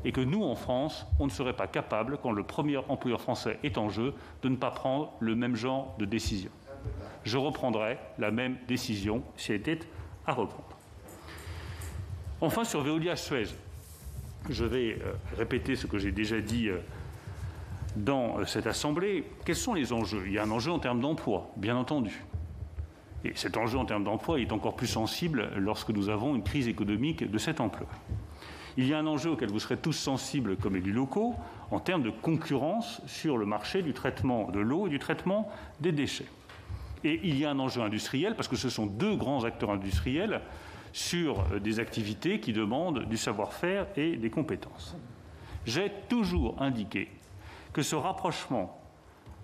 et que nous, en France, on ne serait pas capable, quand le premier employeur français est en jeu, de ne pas prendre le même genre de décision. Je reprendrai la même décision si elle était à reprendre. Enfin, sur Veolia-Suez, je vais répéter ce que j'ai déjà dit dans cette Assemblée. Quels sont les enjeux? Il y a un enjeu en termes d'emploi, bien entendu. Et cet enjeu en termes d'emploi est encore plus sensible lorsque nous avons une crise économique de cette ampleur. Il y a un enjeu auquel vous serez tous sensibles comme élus locaux en termes de concurrence sur le marché du traitement de l'eau et du traitement des déchets. Et il y a un enjeu industriel parce que ce sont deux grands acteurs industriels sur des activités qui demandent du savoir-faire et des compétences. J'ai toujours indiqué que ce rapprochement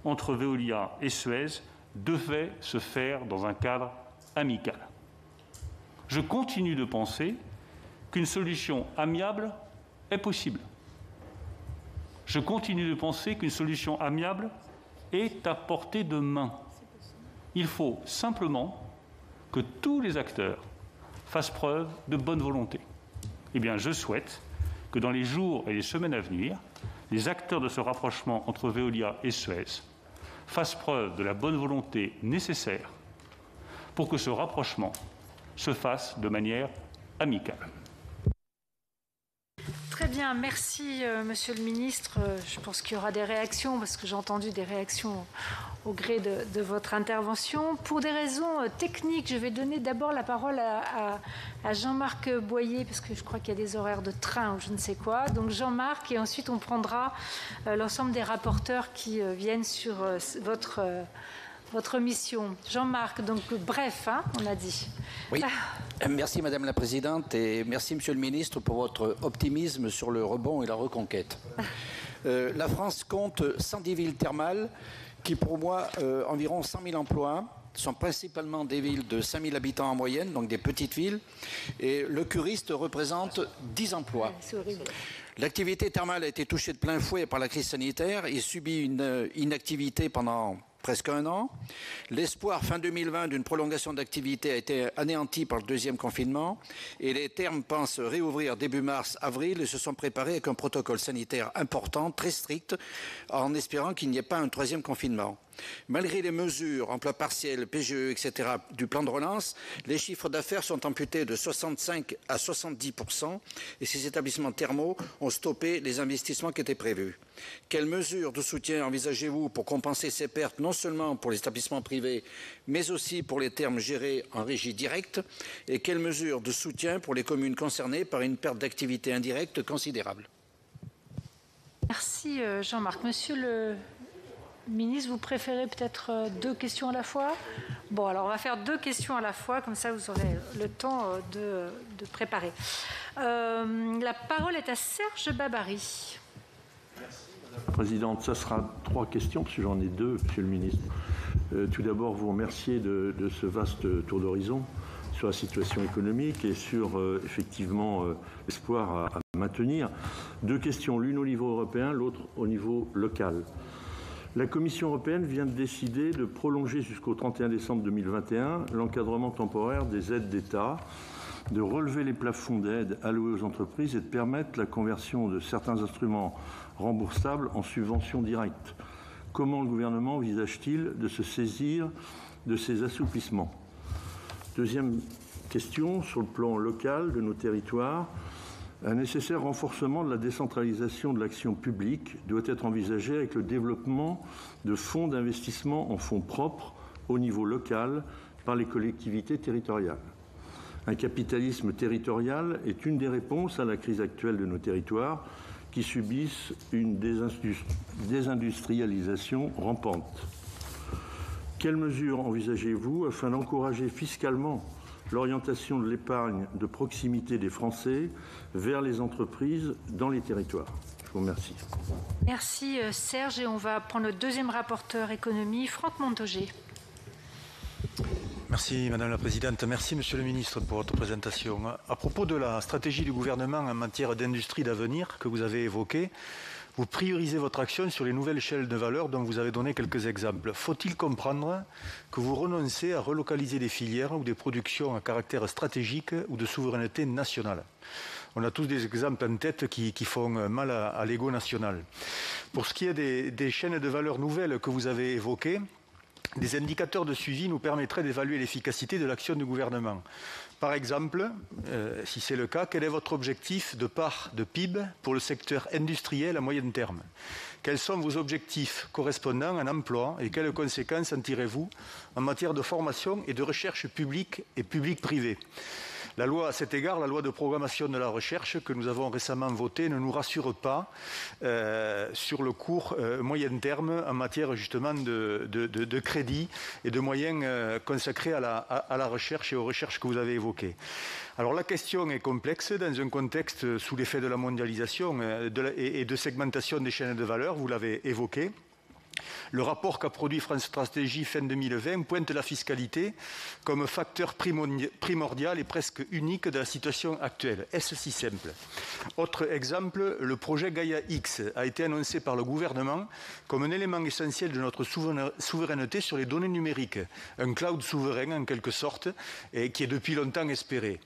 entre Veolia et Suez devait se faire dans un cadre amical. Je continue de penser qu'une solution amiable est possible. Je continue de penser qu'une solution amiable est à portée de main. Il faut simplement que tous les acteurs fassent preuve de bonne volonté. Eh bien, je souhaite que dans les jours et les semaines à venir, les acteurs de ce rapprochement entre Veolia et Suez fassent preuve de la bonne volonté nécessaire pour que ce rapprochement se fasse de manière amicale. Très bien, merci Monsieur le Ministre. Je pense qu'il y aura des réactions parce que j'ai entendu des réactions au gré de votre intervention. Pour des raisons techniques, je vais donner d'abord la parole à Jean-Marc Boyer parce que je crois qu'il y a des horaires de train ou je ne sais quoi. Donc Jean-Marc et ensuite on prendra l'ensemble des rapporteurs qui viennent sur votre mission. Jean-Marc, donc bref, hein, on a dit. Oui, merci Madame la Présidente et merci Monsieur le Ministre pour votre optimisme sur le rebond et la reconquête. La France compte 110 villes thermales qui pour moi environ 100 000 emplois, sont principalement des villes de 5 000 habitants en moyenne, donc des petites villes, et le Curiste représente 10 emplois. L'activité thermale a été touchée de plein fouet par la crise sanitaire et subit une inactivité pendant presque un an. L'espoir fin 2020 d'une prolongation d'activité a été anéanti par le deuxième confinement et les thermes pensent réouvrir début mars-avril et se sont préparés avec un protocole sanitaire important, très strict, en espérant qu'il n'y ait pas un troisième confinement. Malgré les mesures, emploi partiel, PGE, etc., du plan de relance, les chiffres d'affaires sont amputés de 65 à 70% et ces établissements thermaux ont stoppé les investissements qui étaient prévus. Quelles mesures de soutien envisagez-vous pour compenser ces pertes, non seulement pour les établissements privés, mais aussi pour les thermes gérés en régie directe? Et quelles mesures de soutien pour les communes concernées par une perte d'activité indirecte considérable? Merci Jean-Marc. Monsieur le Ministre, vous préférez peut-être deux questions à la fois? Bon, alors on va faire deux questions à la fois, comme ça vous aurez le temps de préparer. La parole est à Serge Babary. Merci, Madame la Présidente. Ça sera trois questions, parce que j'en ai deux, Monsieur le Ministre. Tout d'abord, vous remercier de ce vaste tour d'horizon sur la situation économique et sur, effectivement, l'espoir à maintenir. Deux questions, l'une au niveau européen, l'autre au niveau local. La Commission européenne vient de décider de prolonger jusqu'au 31 décembre 2021 l'encadrement temporaire des aides d'État, de relever les plafonds d'aide alloués aux entreprises et de permettre la conversion de certains instruments remboursables en subventions directes. Comment le gouvernement envisage-t-il de se saisir de ces assouplissements? Deuxième question, sur le plan local de nos territoires, un nécessaire renforcement de la décentralisation de l'action publique doit être envisagé avec le développement de fonds d'investissement en fonds propres au niveau local par les collectivités territoriales. Un capitalisme territorial est une des réponses à la crise actuelle de nos territoires qui subissent une désindustrialisation rampante. Quelles mesures envisagez-vous afin d'encourager fiscalement l'orientation de l'épargne de proximité des Français vers les entreprises dans les territoires? Je vous remercie. Merci Serge, et on va prendre le deuxième rapporteur économie, Franck Montaugé. Merci Madame la Présidente. Merci Monsieur le Ministre pour votre présentation. À propos de la stratégie du gouvernement en matière d'industrie d'avenir que vous avez évoquée, vous priorisez votre action sur les nouvelles chaînes de valeur dont vous avez donné quelques exemples. Faut-il comprendre que vous renoncez à relocaliser des filières ou des productions à caractère stratégique ou de souveraineté nationale ? On a tous des exemples en tête qui font mal à l'ego national. Pour ce qui est des chaînes de valeur nouvelles que vous avez évoquées, des indicateurs de suivi nous permettraient d'évaluer l'efficacité de l'action du gouvernement. Par exemple, si c'est le cas, quel est votre objectif de part de PIB pour le secteur industriel à moyen terme ? Quels sont vos objectifs correspondants en emploi et quelles conséquences en tirez-vous en matière de formation et de recherche publique et publique-privée ? La loi, à cet égard, la loi de programmation de la recherche que nous avons récemment votée ne nous rassure pas sur le court moyen terme en matière justement de crédit et de moyens consacrés à la recherche et aux recherches que vous avez évoquées. Alors la question est complexe dans un contexte sous l'effet de la mondialisation et de segmentation des chaînes de valeur, vous l'avez évoqué. Le rapport qu'a produit France Stratégie fin 2020 pointe la fiscalité comme facteur primordial et presque unique de la situation actuelle. Est-ce si simple ? Autre exemple, le projet Gaia X a été annoncé par le gouvernement comme un élément essentiel de notre souveraineté sur les données numériques. Un cloud souverain en quelque sorte, et qui est depuis longtemps espéré.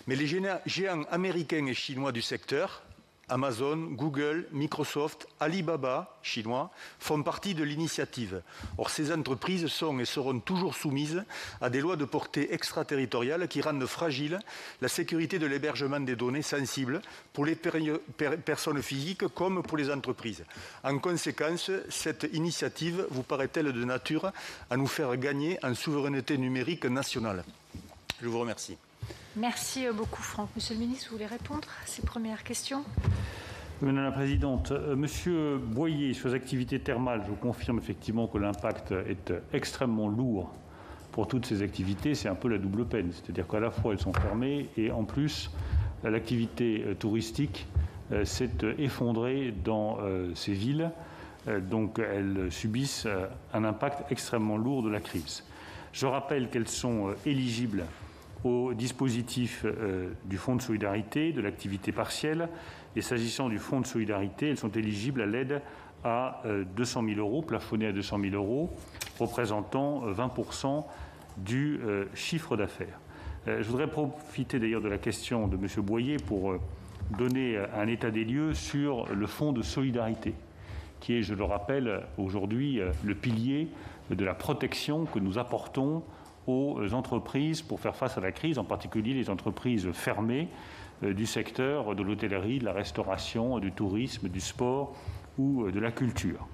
Mais les géants américains et chinois du secteur, Amazon, Google, Microsoft, Alibaba, chinois, font partie de l'initiative. Or, ces entreprises sont et seront toujours soumises à des lois de portée extraterritoriale qui rendent fragile la sécurité de l'hébergement des données sensibles pour les personnes physiques comme pour les entreprises. En conséquence, cette initiative vous paraît-elle de nature à nous faire gagner en souveraineté numérique nationale ? Je vous remercie. Merci beaucoup Franck. Monsieur le ministre, vous voulez répondre à ces premières questions ? Madame la Présidente, Monsieur Boyer, sur les activités thermales, je vous confirme effectivement que l'impact est extrêmement lourd pour toutes ces activités. C'est un peu la double peine, c'est-à-dire qu'à la fois elles sont fermées et en plus l'activité touristique s'est effondrée dans ces villes. Donc elles subissent un impact extrêmement lourd de la crise. Je rappelle qu'elles sont éligibles au dispositif du Fonds de solidarité, de l'activité partielle. Et s'agissant du Fonds de solidarité, elles sont éligibles à l'aide à 200 000 euros, plafonnée à 200 000 euros, représentant 20% du chiffre d'affaires. Je voudrais profiter d'ailleurs de la question de M. Boyer pour donner un état des lieux sur le Fonds de solidarité, qui est, je le rappelle, aujourd'hui le pilier de la protection que nous apportons aux entreprises pour faire face à la crise, en particulier les entreprises fermées du secteur de l'hôtellerie, de la restauration, du tourisme, du sport ou de la culture.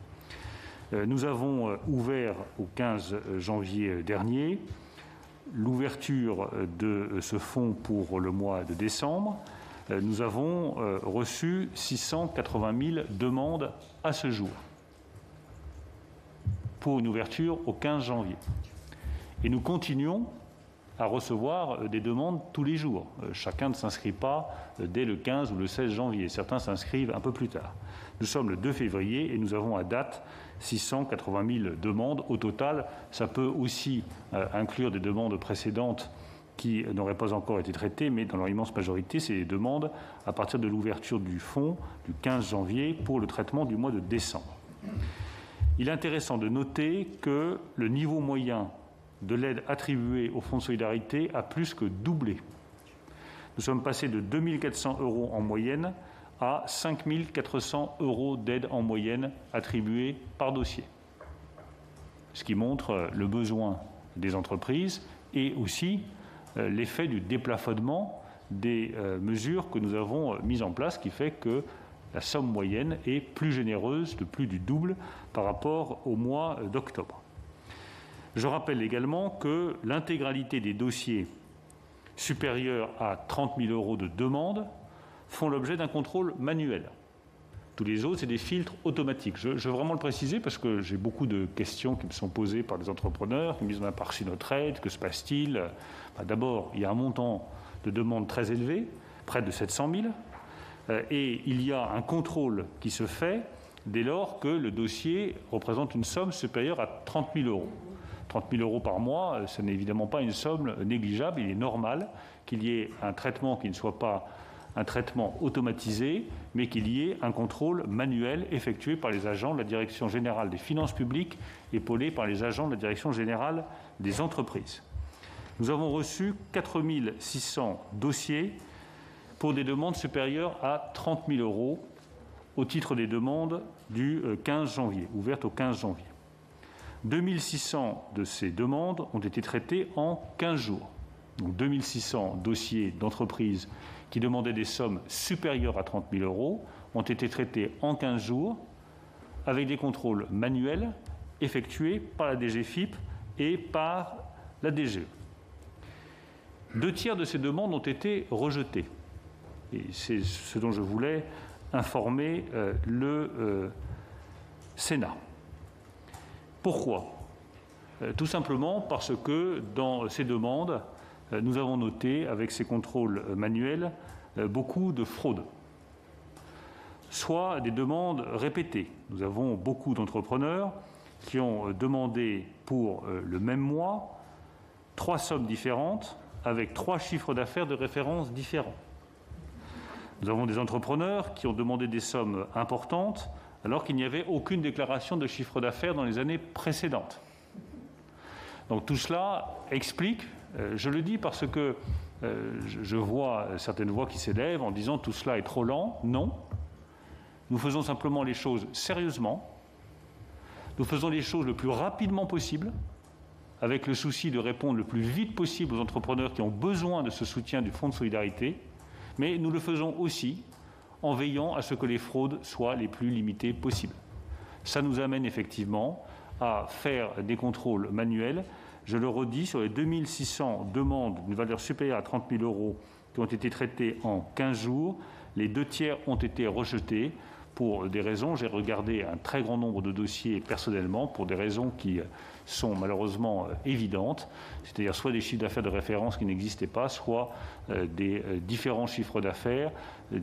Nous avons ouvert au 15 janvier dernier l'ouverture de ce fonds pour le mois de décembre. Nous avons reçu 680 000 demandes à ce jour pour une ouverture au 15 janvier. Et nous continuons à recevoir des demandes tous les jours. Chacun ne s'inscrit pas dès le 15 ou le 16 janvier. Certains s'inscrivent un peu plus tard. Nous sommes le 2 février et nous avons à date 680 000 demandes. Au total, ça peut aussi inclure des demandes précédentes qui n'auraient pas encore été traitées, mais dans leur immense majorité, c'est des demandes à partir de l'ouverture du fonds du 15 janvier pour le traitement du mois de décembre. Il est intéressant de noter que le niveau moyen de l'aide attribuée au Fonds de solidarité a plus que doublé. Nous sommes passés de 2 400 € en moyenne à 5 400 € d'aide en moyenne attribuée par dossier. Ce qui montre le besoin des entreprises et aussi l'effet du déplafonnement des mesures que nous avons mises en place, qui fait que la somme moyenne est plus généreuse, de plus du double par rapport au mois d'octobre. Je rappelle également que l'intégralité des dossiers supérieurs à 30 000 € de demande font l'objet d'un contrôle manuel. Tous les autres, c'est des filtres automatiques. Je veux vraiment le préciser parce que j'ai beaucoup de questions qui me sont posées par des entrepreneurs qui me disent « on n'a pas reçu notre aide, que se passe-t-il » D'abord, il y a un montant de demande très élevé, près de 700 000. Et il y a un contrôle qui se fait dès lors que le dossier représente une somme supérieure à 30 000 euros. 30 000 euros par mois, ce n'est évidemment pas une somme négligeable. Il est normal qu'il y ait un traitement qui ne soit pas un traitement automatisé, mais qu'il y ait un contrôle manuel effectué par les agents de la Direction générale des finances publiques, épaulés par les agents de la Direction générale des entreprises. Nous avons reçu 4 600 dossiers pour des demandes supérieures à 30 000 euros au titre des demandes du 15 janvier, ouvertes au 15 janvier. 2 600 de ces demandes ont été traitées en 15 jours. Donc 2 600 dossiers d'entreprises qui demandaient des sommes supérieures à 30 000 euros ont été traités en 15 jours avec des contrôles manuels effectués par la DGFiP et par la DGE. 2 tiers de ces demandes ont été rejetées. Et c'est ce dont je voulais informer le Sénat. Pourquoi ? Tout simplement parce que dans ces demandes, nous avons noté, avec ces contrôles manuels, beaucoup de fraudes, soit des demandes répétées. Nous avons beaucoup d'entrepreneurs qui ont demandé pour le même mois 3 sommes différentes avec 3 chiffres d'affaires de référence différents. Nous avons des entrepreneurs qui ont demandé des sommes importantes alors qu'il n'y avait aucune déclaration de chiffre d'affaires dans les années précédentes. Donc tout cela explique, je le dis parce que je vois certaines voix qui s'élèvent en disant tout cela est trop lent. Non, nous faisons simplement les choses sérieusement, nous faisons les choses le plus rapidement possible, avec le souci de répondre le plus vite possible aux entrepreneurs qui ont besoin de ce soutien du Fonds de solidarité, mais nous le faisons aussi en veillant à ce que les fraudes soient les plus limitées possibles. Ça nous amène effectivement à faire des contrôles manuels. Je le redis, sur les 2 600 demandes d'une valeur supérieure à 30 000 euros qui ont été traitées en 15 jours, les 2 tiers ont été rejetés pour des raisons. J'ai regardé un très grand nombre de dossiers personnellement pour des raisons qui sont malheureusement évidentes, c'est-à-dire soit des chiffres d'affaires de référence qui n'existaient pas, soit des différents chiffres d'affaires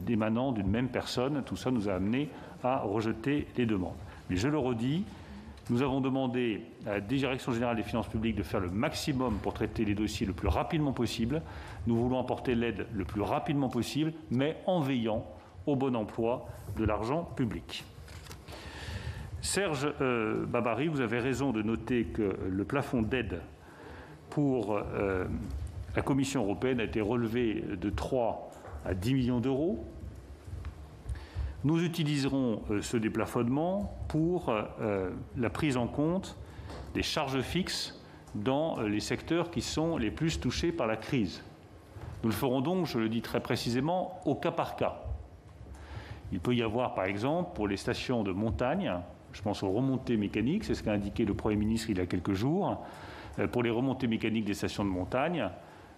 émanant d'une même personne. Tout ça nous a amené à rejeter les demandes. Mais je le redis, nous avons demandé à la Direction générale des finances publiques de faire le maximum pour traiter les dossiers le plus rapidement possible. Nous voulons apporter l'aide le plus rapidement possible, mais en veillant au bon emploi de l'argent public. Serge Babary, vous avez raison de noter que le plafond d'aide pour la Commission européenne a été relevé de 3 à 10 millions d'euros. Nous utiliserons ce déplafonnement pour la prise en compte des charges fixes dans les secteurs qui sont les plus touchés par la crise. Nous le ferons donc, je le dis très précisément, au cas par cas. Il peut y avoir, par exemple, pour les stations de montagne, je pense aux remontées mécaniques, c'est ce qu'a indiqué le Premier ministre il y a quelques jours, pour les remontées mécaniques des stations de montagne,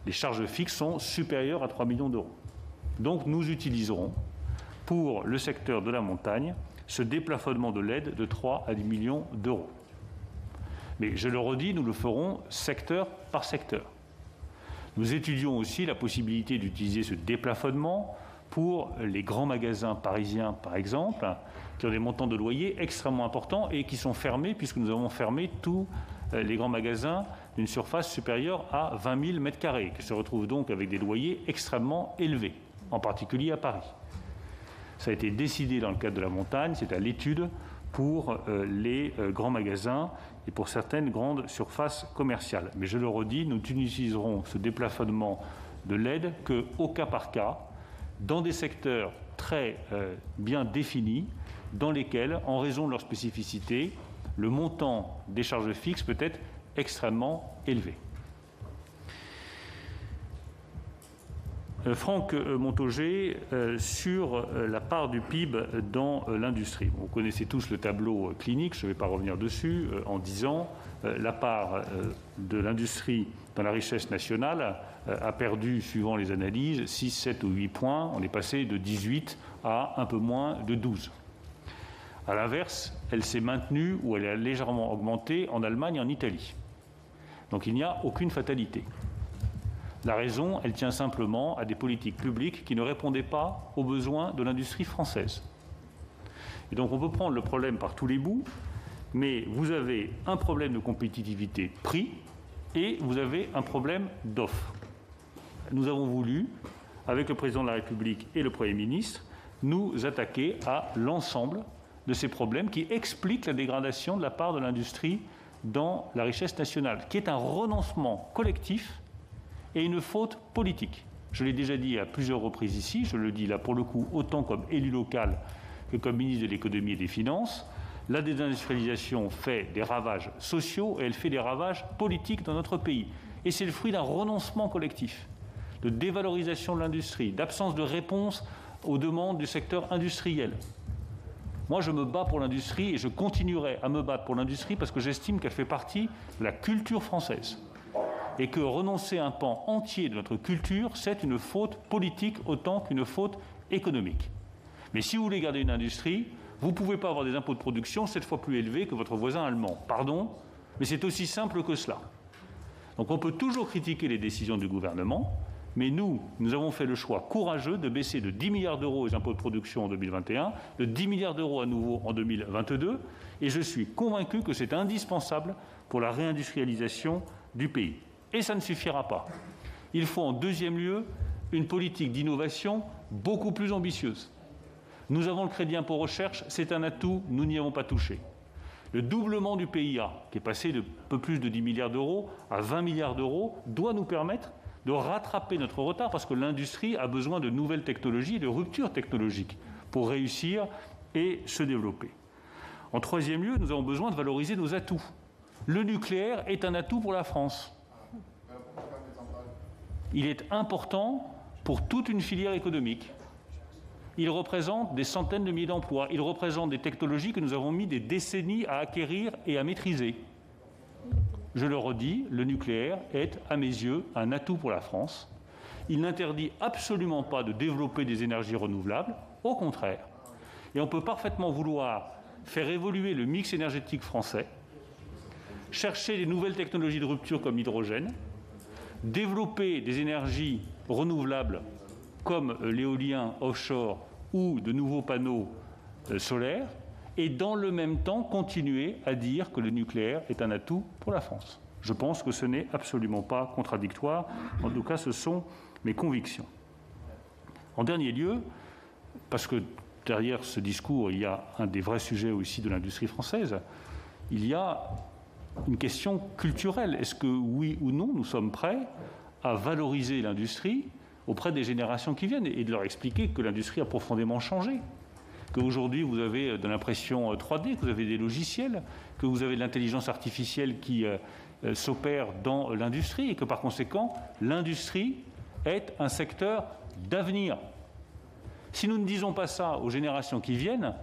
les charges fixes sont supérieures à 3 millions d'euros. Donc nous utiliserons, pour le secteur de la montagne, ce déplafonnement de l'aide de 3 à 10 millions d'euros. Mais je le redis, nous le ferons secteur par secteur. Nous étudions aussi la possibilité d'utiliser ce déplafonnement pour les grands magasins parisiens, par exemple, qui ont des montants de loyer extrêmement importants et qui sont fermés, puisque nous avons fermé tous les grands magasins d'une surface supérieure à 20 000 m², qui se retrouvent donc avec des loyers extrêmement élevés, en particulier à Paris. Ça a été décidé dans le cadre de la montagne, c'est à l'étude pour les grands magasins et pour certaines grandes surfaces commerciales. Mais je le redis, nous n'utiliserons ce déplafonnement de l'aide qu'au cas par cas, dans des secteurs très bien définis, dans lesquels, en raison de leur spécificité, le montant des charges fixes peut être extrêmement élevé. Franck Montaugé, sur la part du PIB dans l'industrie. Vous connaissez tous le tableau clinique, je ne vais pas revenir dessus, en disant la part de l'industrie dans la richesse nationale a perdu, suivant les analyses, 6, 7 ou 8 points. On est passé de 18 à un peu moins de 12. À l'inverse, elle s'est maintenue ou elle a légèrement augmenté en Allemagne et en Italie. Donc il n'y a aucune fatalité. La raison, elle tient simplement à des politiques publiques qui ne répondaient pas aux besoins de l'industrie française. Et donc on peut prendre le problème par tous les bouts, mais vous avez un problème de compétitivité prix et vous avez un problème d'offre. Nous avons voulu, avec le président de la République et le Premier ministre, nous attaquer à l'ensemble de ces problèmes qui expliquent la dégradation de la part de l'industrie dans la richesse nationale, qui est un renoncement collectif et une faute politique. Je l'ai déjà dit à plusieurs reprises ici, je le dis là pour le coup autant comme élu local que comme ministre de l'économie et des finances. La désindustrialisation fait des ravages sociaux et elle fait des ravages politiques dans notre pays. Et c'est le fruit d'un renoncement collectif, de dévalorisation de l'industrie, d'absence de réponse aux demandes du secteur industriel. Moi, je me bats pour l'industrie et je continuerai à me battre pour l'industrie parce que j'estime qu'elle fait partie de la culture française. Et que renoncer à un pan entier de notre culture, c'est une faute politique autant qu'une faute économique. Mais si vous voulez garder une industrie, vous ne pouvez pas avoir des impôts de production 7 fois plus élevés que votre voisin allemand. Pardon, mais c'est aussi simple que cela. Donc on peut toujours critiquer les décisions du gouvernement, mais nous avons fait le choix courageux de baisser de 10 milliards d'euros les impôts de production en 2021, de 10 milliards d'euros à nouveau en 2022, et je suis convaincu que c'est indispensable pour la réindustrialisation du pays. Et ça ne suffira pas. Il faut en deuxième lieu une politique d'innovation beaucoup plus ambitieuse. Nous avons le crédit impôt recherche, c'est un atout, nous n'y avons pas touché. Le doublement du PIA, qui est passé de peu plus de 10 milliards d'euros à 20 milliards d'euros, doit nous permettre de rattraper notre retard parce que l'industrie a besoin de nouvelles technologies et de ruptures technologiques pour réussir et se développer. En troisième lieu, nous avons besoin de valoriser nos atouts. Le nucléaire est un atout pour la France. Il est important pour toute une filière économique. Il représente des centaines de milliers d'emplois. Il représente des technologies que nous avons mis des décennies à acquérir et à maîtriser. Je le redis, le nucléaire est, à mes yeux, un atout pour la France. Il n'interdit absolument pas de développer des énergies renouvelables, au contraire. Et on peut parfaitement vouloir faire évoluer le mix énergétique français, chercher des nouvelles technologies de rupture comme l'hydrogène, développer des énergies renouvelables comme l'éolien offshore ou de nouveaux panneaux solaires, et dans le même temps continuer à dire que le nucléaire est un atout pour la France. Je pense que ce n'est absolument pas contradictoire. En tout cas, ce sont mes convictions. En dernier lieu, parce que derrière ce discours, il y a un des vrais sujets aussi de l'industrie française, il y a une question culturelle. Est-ce que, oui ou non, nous sommes prêts à valoriser l'industrie auprès des générations qui viennent et de leur expliquer que l'industrie a profondément changé, qu'aujourd'hui vous avez de l'impression 3D, que vous avez des logiciels, que vous avez de l'intelligence artificielle qui s'opère dans l'industrie et que par conséquent l'industrie est un secteur d'avenir. Si nous ne disons pas ça aux générations qui viennent,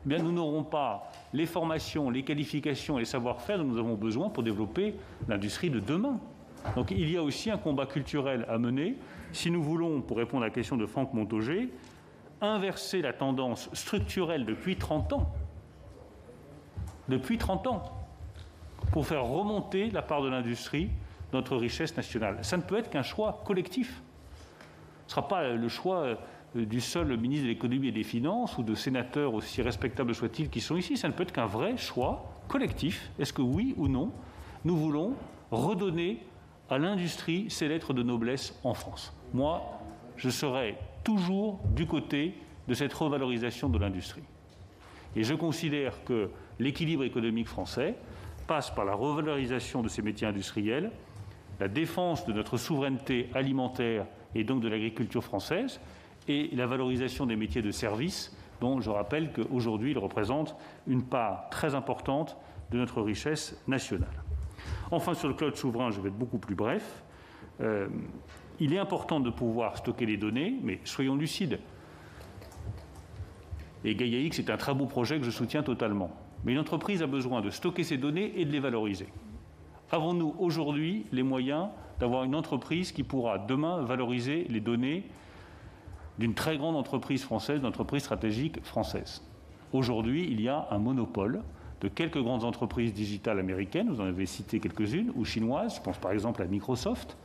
eh bien nous n'aurons pas les formations, les qualifications et les savoir-faire dont nous avons besoin pour développer l'industrie de demain. Donc il y a aussi un combat culturel à mener si nous voulons, pour répondre à la question de Franck Montaugé, inverser la tendance structurelle depuis 30 ans. Depuis 30 ans. Pour faire remonter la part de l'industrie dans notre richesse nationale. Ça ne peut être qu'un choix collectif. Ce ne sera pas le choix du seul ministre de l'économie et des finances ou de sénateurs aussi respectables soient-ils qui sont ici. Ça ne peut être qu'un vrai choix collectif. Est-ce que oui ou non, nous voulons redonner à l'industrie ses lettres de noblesse en France? Moi, je serai toujours du côté de cette revalorisation de l'industrie. Et je considère que l'équilibre économique français passe par la revalorisation de ces métiers industriels, la défense de notre souveraineté alimentaire et donc de l'agriculture française, et la valorisation des métiers de service, dont je rappelle qu'aujourd'hui, ils représentent une part très importante de notre richesse nationale. Enfin, sur le cloud souverain, je vais être beaucoup plus bref. Il est important de pouvoir stocker les données, mais soyons lucides. Et Gaia-X est un très beau projet que je soutiens totalement. Mais une entreprise a besoin de stocker ses données et de les valoriser. Avons-nous aujourd'hui les moyens d'avoir une entreprise qui pourra demain valoriser les données d'une très grande entreprise française, d'une entreprise stratégique française? Aujourd'hui, il y a un monopole de quelques grandes entreprises digitales américaines, vous en avez cité quelques-unes, ou chinoises, je pense par exemple à Microsoft.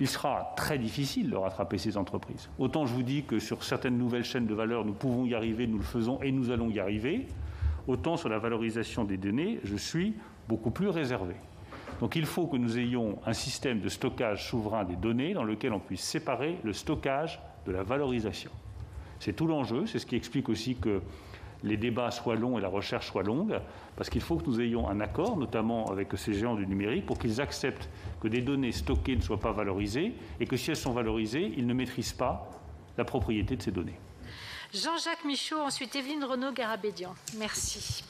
il sera très difficile de rattraper ces entreprises. Autant je vous dis que sur certaines nouvelles chaînes de valeur, nous pouvons y arriver, nous le faisons et nous allons y arriver, autant sur la valorisation des données, je suis beaucoup plus réservé. Donc il faut que nous ayons un système de stockage souverain des données dans lequel on puisse séparer le stockage de la valorisation. C'est tout l'enjeu, c'est ce qui explique aussi que les débats soient longs et la recherche soit longue, parce qu'il faut que nous ayons un accord, notamment avec ces géants du numérique, pour qu'ils acceptent que des données stockées ne soient pas valorisées et que si elles sont valorisées, ils ne maîtrisent pas la propriété de ces données. Jean-Jacques Michaud, ensuite Evelyne Renaud-Garabédian. Merci.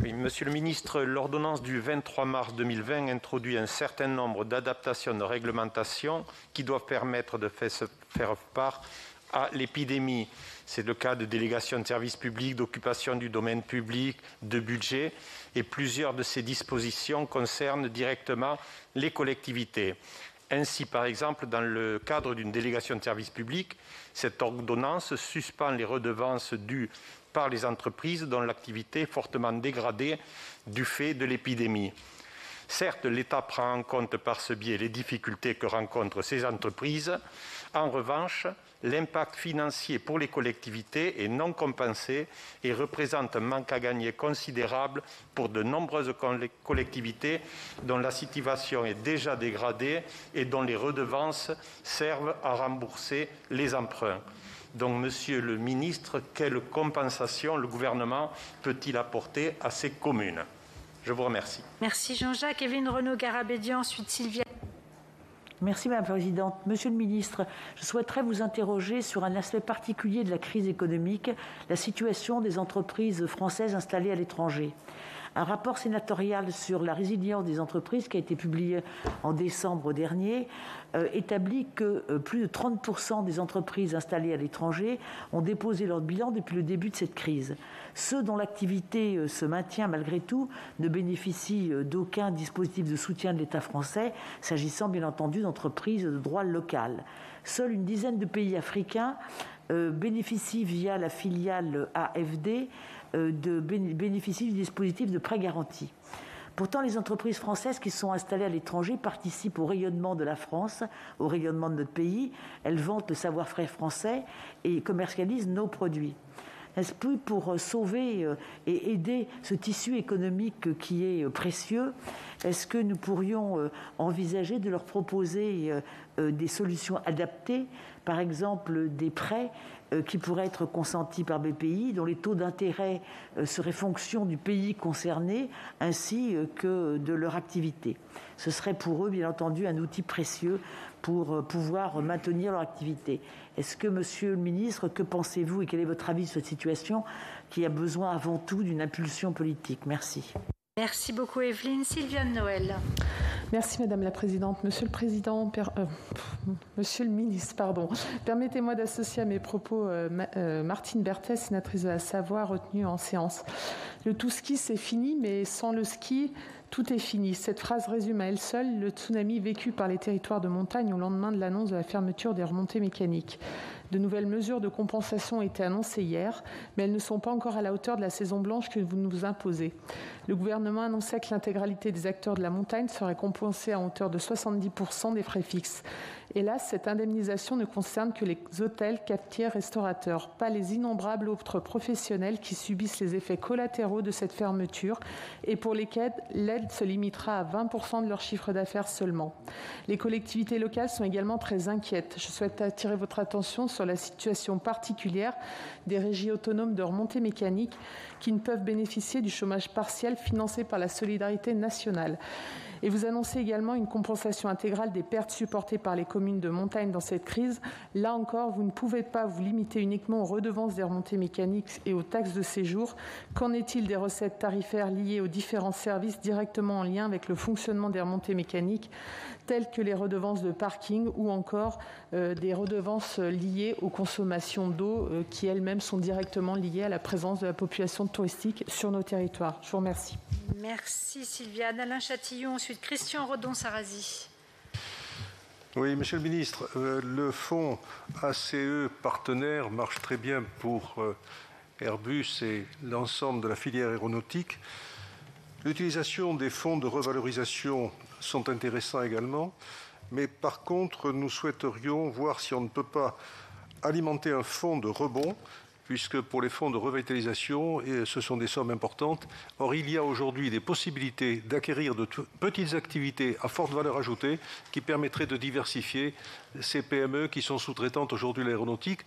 Oui, Monsieur le ministre, l'ordonnance du 23 mars 2020 introduit un certain nombre d'adaptations de réglementation qui doivent permettre de faire part à l'épidémie. C'est le cas de délégation de services publics, d'occupation du domaine public, de budget, et plusieurs de ces dispositions concernent directement les collectivités. Ainsi, par exemple, dans le cadre d'une délégation de services publics, cette ordonnance suspend les redevances dues par les entreprises dont l'activité est fortement dégradée du fait de l'épidémie. Certes, l'État prend en compte par ce biais les difficultés que rencontrent ces entreprises. En revanche, l'impact financier pour les collectivités est non compensé et représente un manque à gagner considérable pour de nombreuses collectivités dont la situation est déjà dégradée et dont les redevances servent à rembourser les emprunts. Donc, Monsieur le ministre, quelle compensation le gouvernement peut-il apporter à ces communes? Je vous remercie. Merci Jean-Jacques. Evelyne Renaud-Garabédian, ensuite Sylvia. Merci Madame la Présidente. Monsieur le Ministre, je souhaiterais vous interroger sur un aspect particulier de la crise économique, la situation des entreprises françaises installées à l'étranger. Un rapport sénatorial sur la résilience des entreprises qui a été publié en décembre dernier établit que plus de 30% des entreprises installées à l'étranger ont déposé leur bilan depuis le début de cette crise. Ceux dont l'activité se maintient malgré tout ne bénéficient d'aucun dispositif de soutien de l'État français, s'agissant bien entendu d'entreprises de droit local. Seule une dizaine de pays africains bénéficient via la filiale AFD bénéficient du dispositif de prêt garanti. Pourtant, les entreprises françaises qui sont installées à l'étranger participent au rayonnement de la France, au rayonnement de notre pays. Elles vantent le savoir-faire français et commercialisent nos produits. N'est-ce plus pour sauver et aider ce tissu économique qui est précieux? Est-ce que nous pourrions envisager de leur proposer des solutions adaptées, par exemple des prêts qui pourraient être consentis par BPI, dont les taux d'intérêt seraient fonction du pays concerné ainsi que de leur activité? Ce serait pour eux, bien entendu, un outil précieux pour pouvoir maintenir leur activité. Est-ce que, Monsieur le Ministre, que pensez-vous et quel est votre avis sur cette situation qui a besoin avant tout d'une impulsion politique? Merci. Merci beaucoup Evelyne. Sylviane Noël. Merci Madame la Présidente. Monsieur le Ministre, permettez-moi d'associer à mes propos Martine Berthet, sénatrice de la Savoie, retenue en séance. Le tout ski, c'est fini, mais sans le ski, tout est fini. Cette phrase résume à elle seule le tsunami vécu par les territoires de montagne au lendemain de l'annonce de la fermeture des remontées mécaniques. De nouvelles mesures de compensation ont été annoncées hier, mais elles ne sont pas encore à la hauteur de la saison blanche que vous nous imposez. Le gouvernement annonçait que l'intégralité des acteurs de la montagne serait compensée à hauteur de 70% des frais fixes. Hélas, cette indemnisation ne concerne que les hôtels, cafetières, restaurateurs, pas les innombrables autres professionnels qui subissent les effets collatéraux de cette fermeture et pour lesquels l'aide se limitera à 20% de leur chiffre d'affaires seulement. Les collectivités locales sont également très inquiètes. Je souhaite attirer votre attention sur la situation particulière des régies autonomes de remontée mécanique qui ne peuvent bénéficier du chômage partiel financé par la solidarité nationale. Et vous annoncez également une compensation intégrale des pertes supportées par les communes de montagne dans cette crise. Là encore, vous ne pouvez pas vous limiter uniquement aux redevances des remontées mécaniques et aux taxes de séjour. Qu'en est-il des recettes tarifaires liées aux différents services directement en lien avec le fonctionnement des remontées mécaniques, telles que les redevances de parking ou encore des redevances liées aux consommations d'eau qui elles-mêmes sont directement liées à la présence de la population touristique sur nos territoires? Je vous remercie. Merci Sylviane. Alain Châtillon, ensuite Christian Rodon-Sarazi. Oui, Monsieur le Ministre, le fonds ACE partenaire marche très bien pour Airbus et l'ensemble de la filière aéronautique. L'utilisation des fonds de revalorisation sont intéressants également. Mais par contre, nous souhaiterions voir si on ne peut pas alimenter un fonds de rebond, puisque pour les fonds de revitalisation, ce sont des sommes importantes. Or, il y a aujourd'hui des possibilités d'acquérir de petites activités à forte valeur ajoutée qui permettraient de diversifier ces PME qui sont sous-traitantes aujourd'hui de l'aéronautique,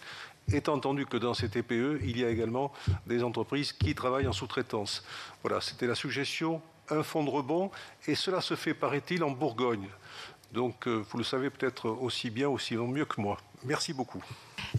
étant entendu que dans ces TPE, il y a également des entreprises qui travaillent en sous-traitance. Voilà, c'était la suggestion, un fonds de rebond, et cela se fait, paraît-il, en Bourgogne. Donc, vous le savez peut-être aussi bien, aussi mieux que moi. Merci beaucoup.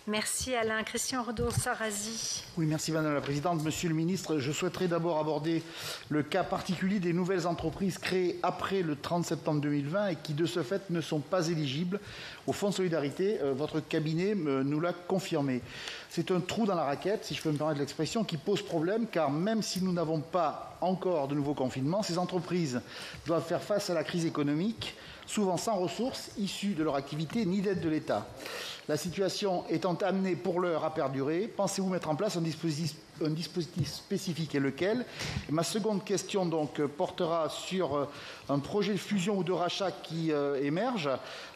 Merci Alain. Christian Redon-Sarrazy. Oui, merci Madame la Présidente. Monsieur le Ministre, je souhaiterais d'abord aborder le cas particulier des nouvelles entreprises créées après le 30 septembre 2020 et qui de ce fait ne sont pas éligibles au Fonds de solidarité. Votre cabinet nous l'a confirmé. C'est un trou dans la raquette, si je peux me permettre l'expression, qui pose problème car même si nous n'avons pas encore de nouveau confinement, ces entreprises doivent faire face à la crise économique, souvent sans ressources issues de leur activité ni d'aide de l'État. La situation étant amenée pour l'heure à perdurer, pensez-vous mettre en place un dispositif spécifique et lequel? Et ma seconde question donc portera sur un projet de fusion ou de rachat qui émerge.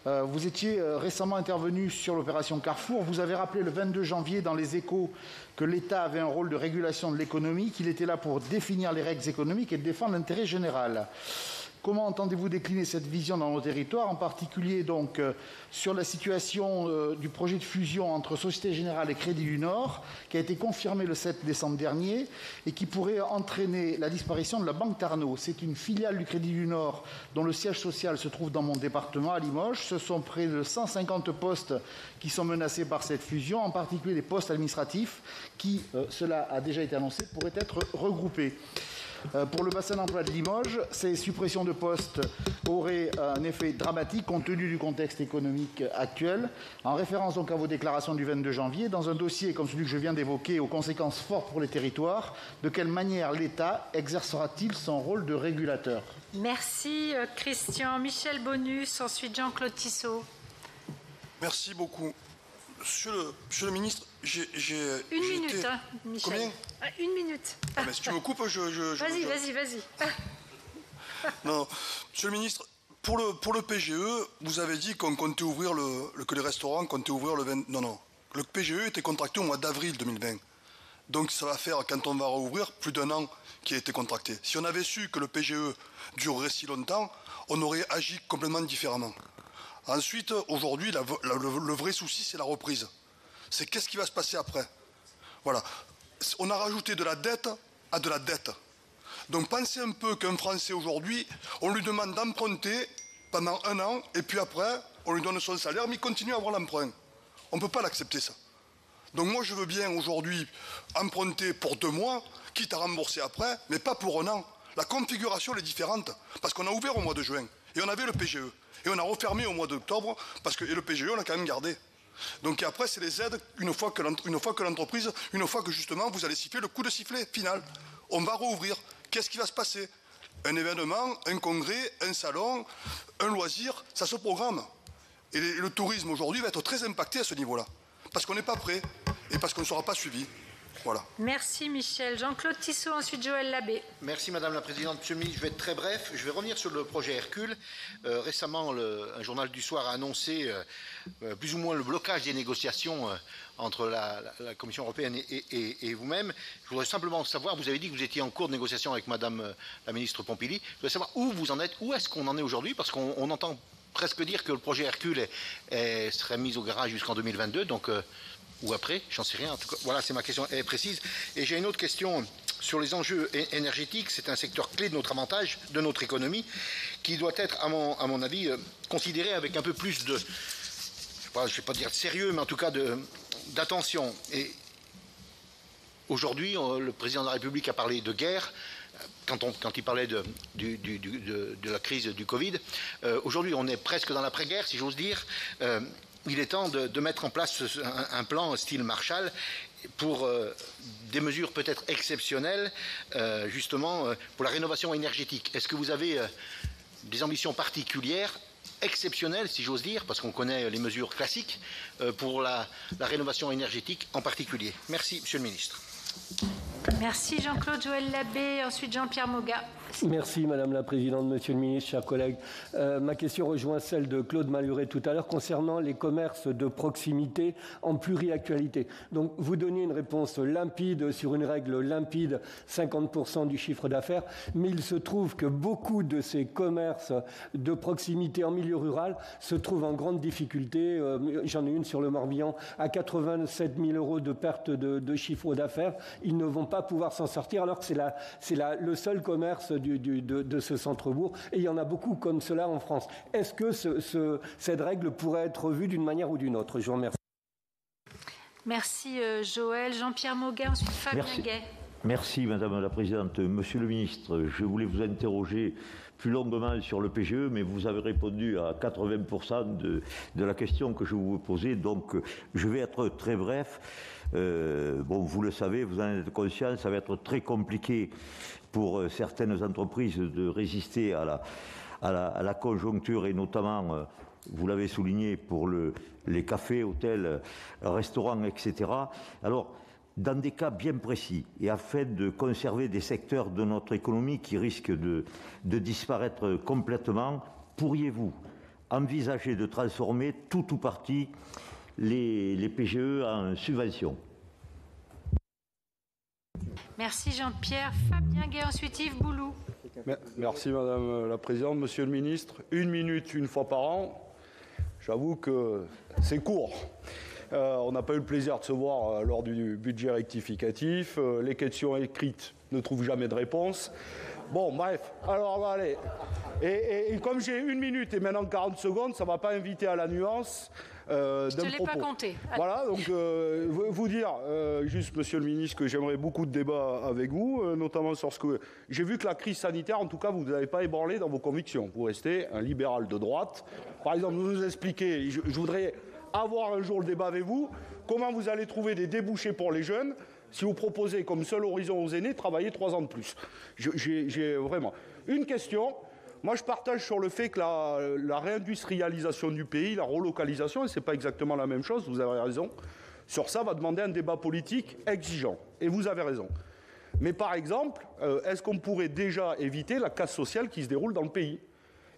Vous étiez récemment intervenu sur l'opération Carrefour. Vous avez rappelé le 22 janvier dans les Échos que l'État avait un rôle de régulation de l'économie, qu'il était là pour définir les règles économiques et défendre l'intérêt général. Comment entendez-vous décliner cette vision dans nos territoires, en particulier donc sur la situation du projet de fusion entre Société Générale et Crédit du Nord, qui a été confirmé le 7 décembre dernier et qui pourrait entraîner la disparition de la Banque Tarnot. C'est une filiale du Crédit du Nord dont le siège social se trouve dans mon département, à Limoges. Ce sont près de 150 postes qui sont menacés par cette fusion, en particulier les postes administratifs qui, cela a déjà été annoncé, pourraient être regroupés. Pour le bassin d'emploi de Limoges, ces suppressions de postes auraient un effet dramatique compte tenu du contexte économique actuel. En référence donc à vos déclarations du 22 janvier, dans un dossier comme celui que je viens d'évoquer aux conséquences fortes pour les territoires, de quelle manière l'État exercera-t-il son rôle de régulateur? Merci Christian. Michel Bonus, ensuite Jean-Claude Tissot. Merci beaucoup. Monsieur le ministre, j'ai... Une minute, hein, Michel. Combien? Une minute. Ah, mais si tu me coupes, Vas-y. Non, monsieur le ministre, pour le PGE, vous avez dit qu'on comptait ouvrir que les restaurants comptaient ouvrir le 20... Non. Le PGE était contracté au mois d'avril 2020. Donc ça va faire, quand on va rouvrir, plus d'un an qui a été contracté. Si on avait su que le PGE durerait si longtemps, on aurait agi complètement différemment. Ensuite, aujourd'hui, le vrai souci, c'est la reprise. C'est qu'est-ce qui va se passer après. Voilà. On a rajouté de la dette à de la dette. Donc pensez un peu qu'un Français aujourd'hui, on lui demande d'emprunter pendant un an, et puis après, on lui donne son salaire, mais il continue à avoir l'emprunt. On ne peut pas l'accepter, ça. Donc moi, je veux bien aujourd'hui emprunter pour 2 mois, quitte à rembourser après, mais pas pour un an. La configuration elle est différente, parce qu'on a ouvert au mois de juin, et on avait le PGE. Et on a refermé au mois d'octobre, et le PGE, on l'a quand même gardé. Donc après, c'est les aides, une fois que l'entreprise, une fois que justement, vous allez siffler le coup de sifflet final. On va rouvrir. Qu'est-ce qui va se passer? Un événement, un congrès, un salon, un loisir, ça se programme. Et le tourisme aujourd'hui va être très impacté à ce niveau-là. Parce qu'on n'est pas prêt et parce qu'on ne sera pas suivi. Voilà. Merci Michel. Jean-Claude Tissot, ensuite Joël Labbé. Merci Madame la Présidente. Monsieur le ministre, je vais être très bref. Je vais revenir sur le projet Hercule. Récemment, un journal du soir a annoncé plus ou moins le blocage des négociations entre la Commission européenne et vous-même. Je voudrais simplement savoir, vous avez dit que vous étiez en cours de négociation avec Madame la ministre Pompili. Je voudrais savoir où vous en êtes, où est-ce qu'on en est aujourd'hui, parce qu'on entend presque dire que le projet Hercule serait mis au garage jusqu'en 2022, donc... ou après, j'en sais rien. En tout cas, voilà, c'est ma question précise. Et j'ai une autre question sur les enjeux énergétiques. C'est un secteur clé de notre avantage, de notre économie, qui doit être, à mon avis, considéré avec un peu plus de, je ne vais pas dire de sérieux, mais en tout cas d'attention. Et aujourd'hui, le président de la République a parlé de guerre. Quand il parlait de la crise du Covid. Aujourd'hui, on est presque dans l'après-guerre, si j'ose dire. Il est temps de mettre en place un plan style Marshall pour des mesures peut-être exceptionnelles, justement, pour la rénovation énergétique. Est-ce que vous avez des ambitions particulières, exceptionnelles, si j'ose dire, parce qu'on connaît les mesures classiques, pour la rénovation énergétique en particulier? Merci, Monsieur le Ministre. Merci Jean-Claude. Joël Labbé, ensuite Jean-Pierre Moga. Merci Madame la Présidente, Monsieur le Ministre, chers collègues. Ma question rejoint celle de Claude Malhuret tout à l'heure concernant les commerces de proximité en pluriactualité. Donc vous donniez une réponse limpide sur une règle limpide, 50% du chiffre d'affaires, mais il se trouve que beaucoup de ces commerces de proximité en milieu rural se trouvent en grande difficulté. J'en ai une sur le Morbihan à 87 000 € de perte de chiffre d'affaires. Ils ne vont pas pouvoir s'en sortir alors que c'est le seul commerce de ce centre-bourg, et il y en a beaucoup comme cela en France. Est-ce que cette règle pourrait être revue d'une manière ou d'une autre? Je vous remercie. Merci Joël. Jean-Pierre Moga, ensuite Fabien Gay. Merci Madame la Présidente. Monsieur le Ministre, je voulais vous interroger plus longuement sur le PGE, mais vous avez répondu à 80% de la question que je vous posais, donc je vais être très bref. Bon, vous le savez, vous en êtes conscient, ça va être très compliqué pour certaines entreprises de résister à la conjoncture, et notamment, vous l'avez souligné, pour les cafés, hôtels, restaurants, etc. Alors, dans des cas bien précis, et afin de conserver des secteurs de notre économie qui risquent de disparaître complètement, pourriez-vous envisager de transformer tout ou partie les PGE en subventions? Merci Jean-Pierre. Fabien Gay, ensuite Yves Boulou. Merci Madame la Présidente. Monsieur le Ministre, 1 minute une fois par an, j'avoue que c'est court. On n'a pas eu le plaisir de se voir lors du budget rectificatif. Les questions écrites ne trouvent jamais de réponse. Bon, bref, alors allez. Et comme j'ai 1 minute et maintenant 40 secondes, ça ne va pas inviter à la nuance d'un propos. Je ne l'ai pas compté. Voilà, donc vous dire, juste Monsieur le Ministre, que j'aimerais beaucoup de débats avec vous, notamment sur ce que... J'ai vu que la crise sanitaire, en tout cas, vous n'avez pas ébranlé dans vos convictions. Vous restez un libéral de droite. Par exemple, vous nous expliquez, je voudrais avoir un jour le débat avec vous, comment vous allez trouver des débouchés pour les jeunes si vous proposez comme seul horizon aux aînés de travailler 3 ans de plus. J'ai vraiment une question. Moi, je partage sur le fait que la réindustrialisation du pays, la relocalisation, et ce n'est pas exactement la même chose, vous avez raison, sur ça va demander un débat politique exigeant. Et vous avez raison. Mais par exemple, est-ce qu'on pourrait déjà éviter la casse sociale qui se déroule dans le pays ?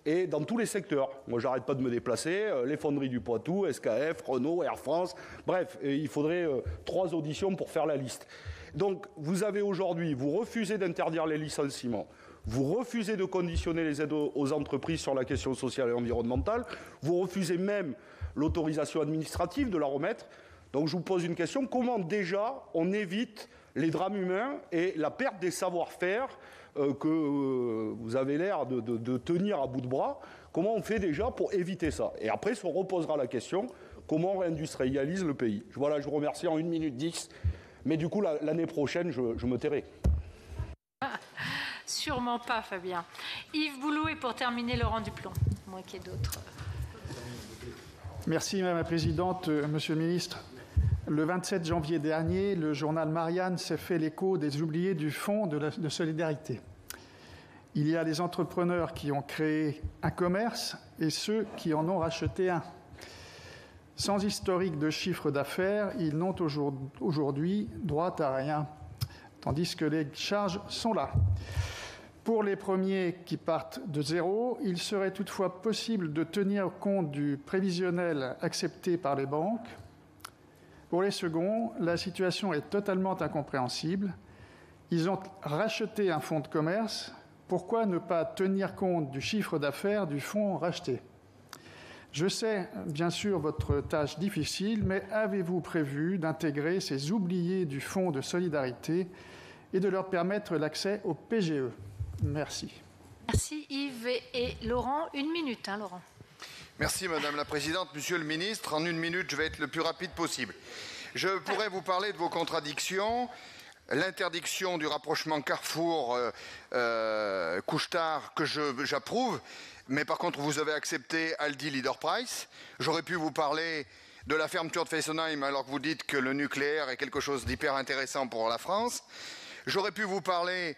Et dans tous les secteurs. Moi, j'arrête pas de me déplacer. Les fonderies du Poitou, SKF, Renault, Air France. Bref, il faudrait 3 auditions pour faire la liste. Donc, vous avez aujourd'hui, vous refusez d'interdire les licenciements. Vous refusez de conditionner les aides aux entreprises sur la question sociale et environnementale. Vous refusez même l'autorisation administrative de la remettre. Donc, je vous pose une question. Comment déjà on évite les drames humains et la perte des savoir-faire que vous avez l'air de tenir à bout de bras? Comment on fait déjà pour éviter ça? Et après se reposera la question, comment on réindustrialise le pays? Voilà, je vous remercie en 1 minute 10. Mais du coup, l'année prochaine, je me tairai. Sûrement pas, Fabien. Yves Boulou, et pour terminer, Laurent Duplon. Moi qui ai d'autres. Merci Madame la Présidente. Monsieur le Ministre, le 27 janvier dernier, le journal Marianne s'est fait l'écho des oubliés du Fonds de solidarité. Il y a les entrepreneurs qui ont créé un commerce et ceux qui en ont racheté un. Sans historique de chiffre d'affaires, ils n'ont aujourd'hui droit à rien, tandis que les charges sont là. Pour les premiers qui partent de zéro, il serait toutefois possible de tenir compte du prévisionnel accepté par les banques. Pour les seconds, la situation est totalement incompréhensible. Ils ont racheté un fonds de commerce. Pourquoi ne pas tenir compte du chiffre d'affaires du fonds racheté? Je sais, bien sûr, votre tâche difficile, mais avez-vous prévu d'intégrer ces oubliés du fonds de solidarité et de leur permettre l'accès au PGE? Merci. Merci Yves et Laurent. 1 minute, Laurent. Merci Madame la Présidente. Monsieur le Ministre, en 1 minute, je vais être le plus rapide possible. Je pourrais vous parler de vos contradictions. L'interdiction du rapprochement Carrefour-Couche-Tard que j'approuve, mais par contre vous avez accepté Aldi Leader Price. J'aurais pu vous parler de la fermeture de Fessenheim alors que vous dites que le nucléaire est quelque chose d'hyper intéressant pour la France. J'aurais pu vous parler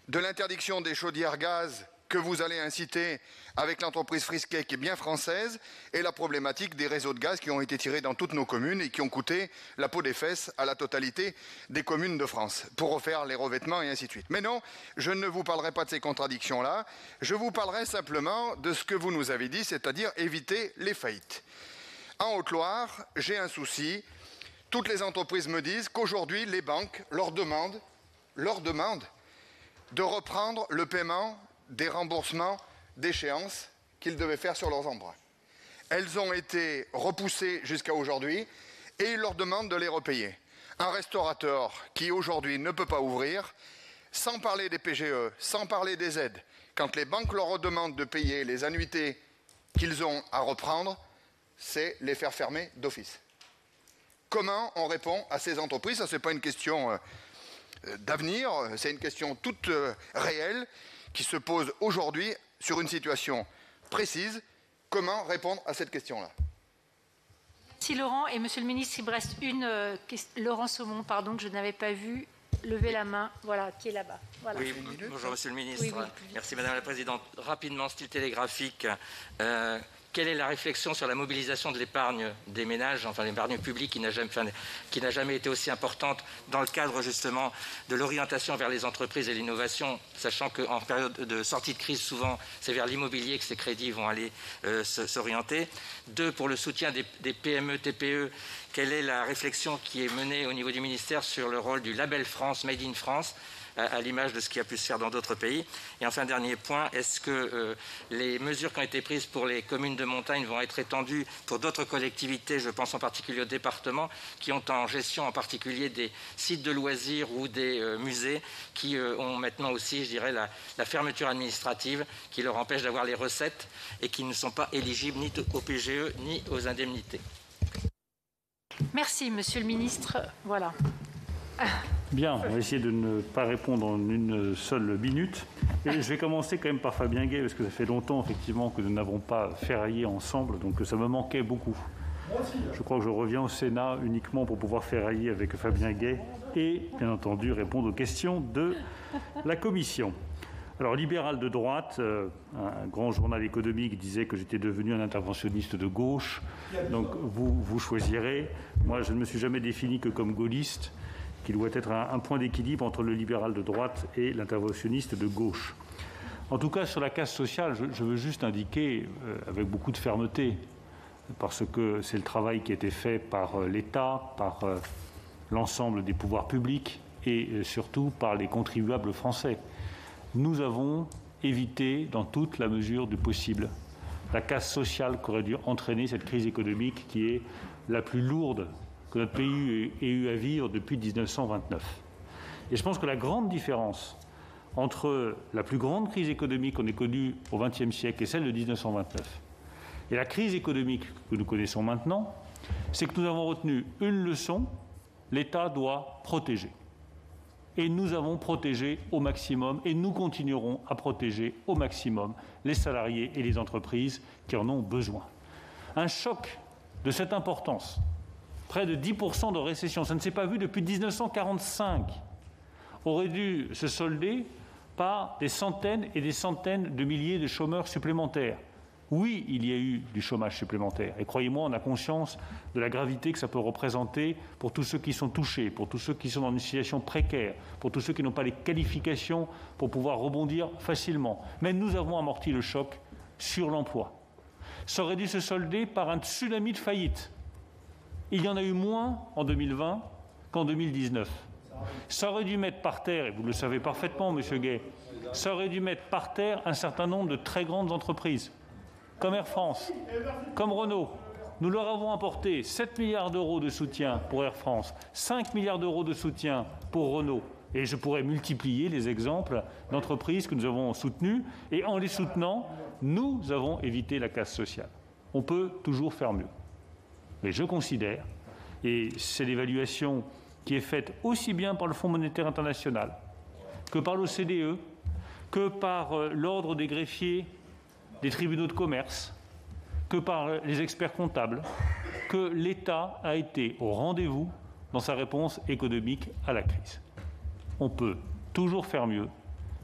de l'interdiction des chaudières gaz que vous allez inciter avec l'entreprise Frisquet qui est bien française et la problématique des réseaux de gaz qui ont été tirés dans toutes nos communes et qui ont coûté la peau des fesses à la totalité des communes de France pour refaire les revêtements et ainsi de suite. Mais non, je ne vous parlerai pas de ces contradictions-là, je vous parlerai simplement de ce que vous nous avez dit, c'est-à-dire éviter les faillites. En Haute-Loire, j'ai un souci, toutes les entreprises me disent qu'aujourd'hui les banques leur demandent de reprendre le paiement des remboursements d'échéances qu'ils devaient faire sur leurs emprunts. Elles ont été repoussées jusqu'à aujourd'hui et ils leur demandent de les repayer. Un restaurateur qui aujourd'hui ne peut pas ouvrir, sans parler des PGE, sans parler des aides, quand les banques leur demandent de payer les annuités qu'ils ont à reprendre, c'est les faire fermer d'office. Comment on répond à ces entreprises? Ça, ce n'est pas une question d'avenir, c'est une question toute réelle qui se pose aujourd'hui sur une situation précise. Comment répondre à cette question-là? Merci Laurent. Et Monsieur le Ministre, il me reste Laurent Saumon, pardon, que je n'avais pas vu lever la main, voilà, qui est là-bas. Voilà. Oui, bonjour Monsieur le Ministre. Oui, merci Madame la Présidente. Rapidement, style télégraphique. Quelle est la réflexion sur la mobilisation de l'épargne des ménages, enfin l'épargne publique qui n'a jamais été aussi importante dans le cadre justement de l'orientation vers les entreprises et l'innovation, sachant qu'en période de sortie de crise, souvent c'est vers l'immobilier que ces crédits vont aller s'orienter. 2, pour le soutien des PME, TPE, quelle est la réflexion qui est menée au niveau du ministère sur le rôle du label France, Made in France, à l'image de ce qui a pu se faire dans d'autres pays. Et enfin, dernier point, est-ce que les mesures qui ont été prises pour les communes de montagne vont être étendues pour d'autres collectivités, je pense en particulier aux départements, qui ont en gestion en particulier des sites de loisirs ou des musées, qui ont maintenant aussi, je dirais, la fermeture administrative, qui leur empêche d'avoir les recettes et qui ne sont pas éligibles ni au PGE ni aux indemnités. Merci, Monsieur le Ministre. Voilà. Bien, on va essayer de ne pas répondre en une seule minute. Et je vais commencer quand même par Fabien Gay, parce que ça fait longtemps effectivement que nous n'avons pas ferraillé ensemble, donc ça me manquait beaucoup. Je crois que je reviens au Sénat uniquement pour pouvoir ferrailler avec Fabien Gay et, bien entendu, répondre aux questions de la Commission. Alors, libéral de droite, un grand journal économique disait que j'étais devenu un interventionniste de gauche, donc vous choisirez. Moi, je ne me suis jamais défini que comme gaulliste, qui doit être un point d'équilibre entre le libéral de droite et l'interventionniste de gauche. En tout cas, sur la casse sociale, je veux juste indiquer, avec beaucoup de fermeté, parce que c'est le travail qui a été fait par l'État, par l'ensemble des pouvoirs publics et surtout par les contribuables français. Nous avons évité, dans toute la mesure du possible, la casse sociale qu'aurait dû entraîner cette crise économique qui est la plus lourde que notre pays ait eu à vivre depuis 1929. Et je pense que la grande différence entre la plus grande crise économique qu'on ait connue au XXe siècle et celle de 1929, et la crise économique que nous connaissons maintenant, c'est que nous avons retenu une leçon: l'État doit protéger. Et nous avons protégé au maximum, et nous continuerons à protéger au maximum les salariés et les entreprises qui en ont besoin. Un choc de cette importance, près de 10% de récession, ça ne s'est pas vu depuis 1945, aurait dû se solder par des centaines et des centaines de milliers de chômeurs supplémentaires. Oui, il y a eu du chômage supplémentaire. Et croyez-moi, on a conscience de la gravité que ça peut représenter pour tous ceux qui sont touchés, pour tous ceux qui sont dans une situation précaire, pour tous ceux qui n'ont pas les qualifications pour pouvoir rebondir facilement. Mais nous avons amorti le choc sur l'emploi. Ça aurait dû se solder par un tsunami de faillites. Il y en a eu moins en 2020 qu'en 2019. Ça aurait dû mettre par terre, et vous le savez parfaitement, Monsieur Gay, ça aurait dû mettre par terre un certain nombre de très grandes entreprises, comme Air France, comme Renault. Nous leur avons apporté 7 milliards d'euros de soutien pour Air France, 5 milliards d'euros de soutien pour Renault. Et je pourrais multiplier les exemples d'entreprises que nous avons soutenues. Et en les soutenant, nous avons évité la casse sociale. On peut toujours faire mieux. Mais je considère, et c'est l'évaluation qui est faite aussi bien par le Fonds monétaire international que par l'OCDE, que par l'ordre des greffiers des tribunaux de commerce, que par les experts comptables, que l'État a été au rendez-vous dans sa réponse économique à la crise. On peut toujours faire mieux,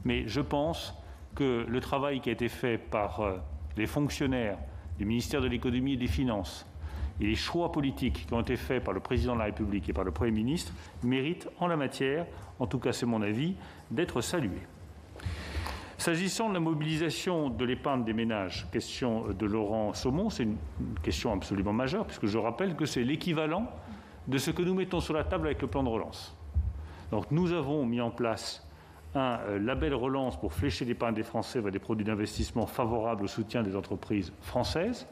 mais je pense que le travail qui a été fait par les fonctionnaires du ministère de l'économie et des finances et les choix politiques qui ont été faits par le président de la République et par le Premier ministre méritent en la matière, en tout cas c'est mon avis, d'être salués. S'agissant de la mobilisation de l'épargne des ménages, question de Laurent Somon, c'est une question absolument majeure puisque je rappelle que c'est l'équivalent de ce que nous mettons sur la table avec le plan de relance. Donc nous avons mis en place un label relance pour flécher l'épargne des Français vers des produits d'investissement favorables au soutien des entreprises françaises.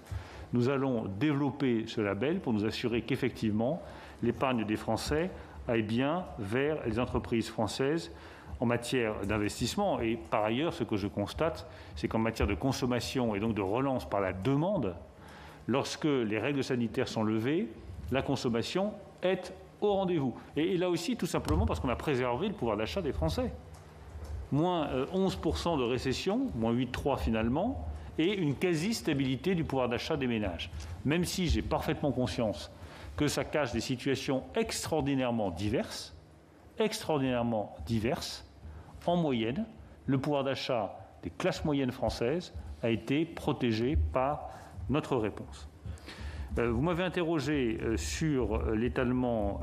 Nous allons développer ce label pour nous assurer qu'effectivement l'épargne des Français aille bien vers les entreprises françaises en matière d'investissement. Et par ailleurs, ce que je constate, c'est qu'en matière de consommation et donc de relance par la demande, lorsque les règles sanitaires sont levées, la consommation est au rendez-vous. Et là aussi, tout simplement parce qu'on a préservé le pouvoir d'achat des Français. Moins 11% de récession, moins 8,3 finalement, et une quasi-stabilité du pouvoir d'achat des ménages. Même si j'ai parfaitement conscience que ça cache des situations extraordinairement diverses, en moyenne, le pouvoir d'achat des classes moyennes françaises a été protégé par notre réponse. Vous m'avez interrogé sur l'étalement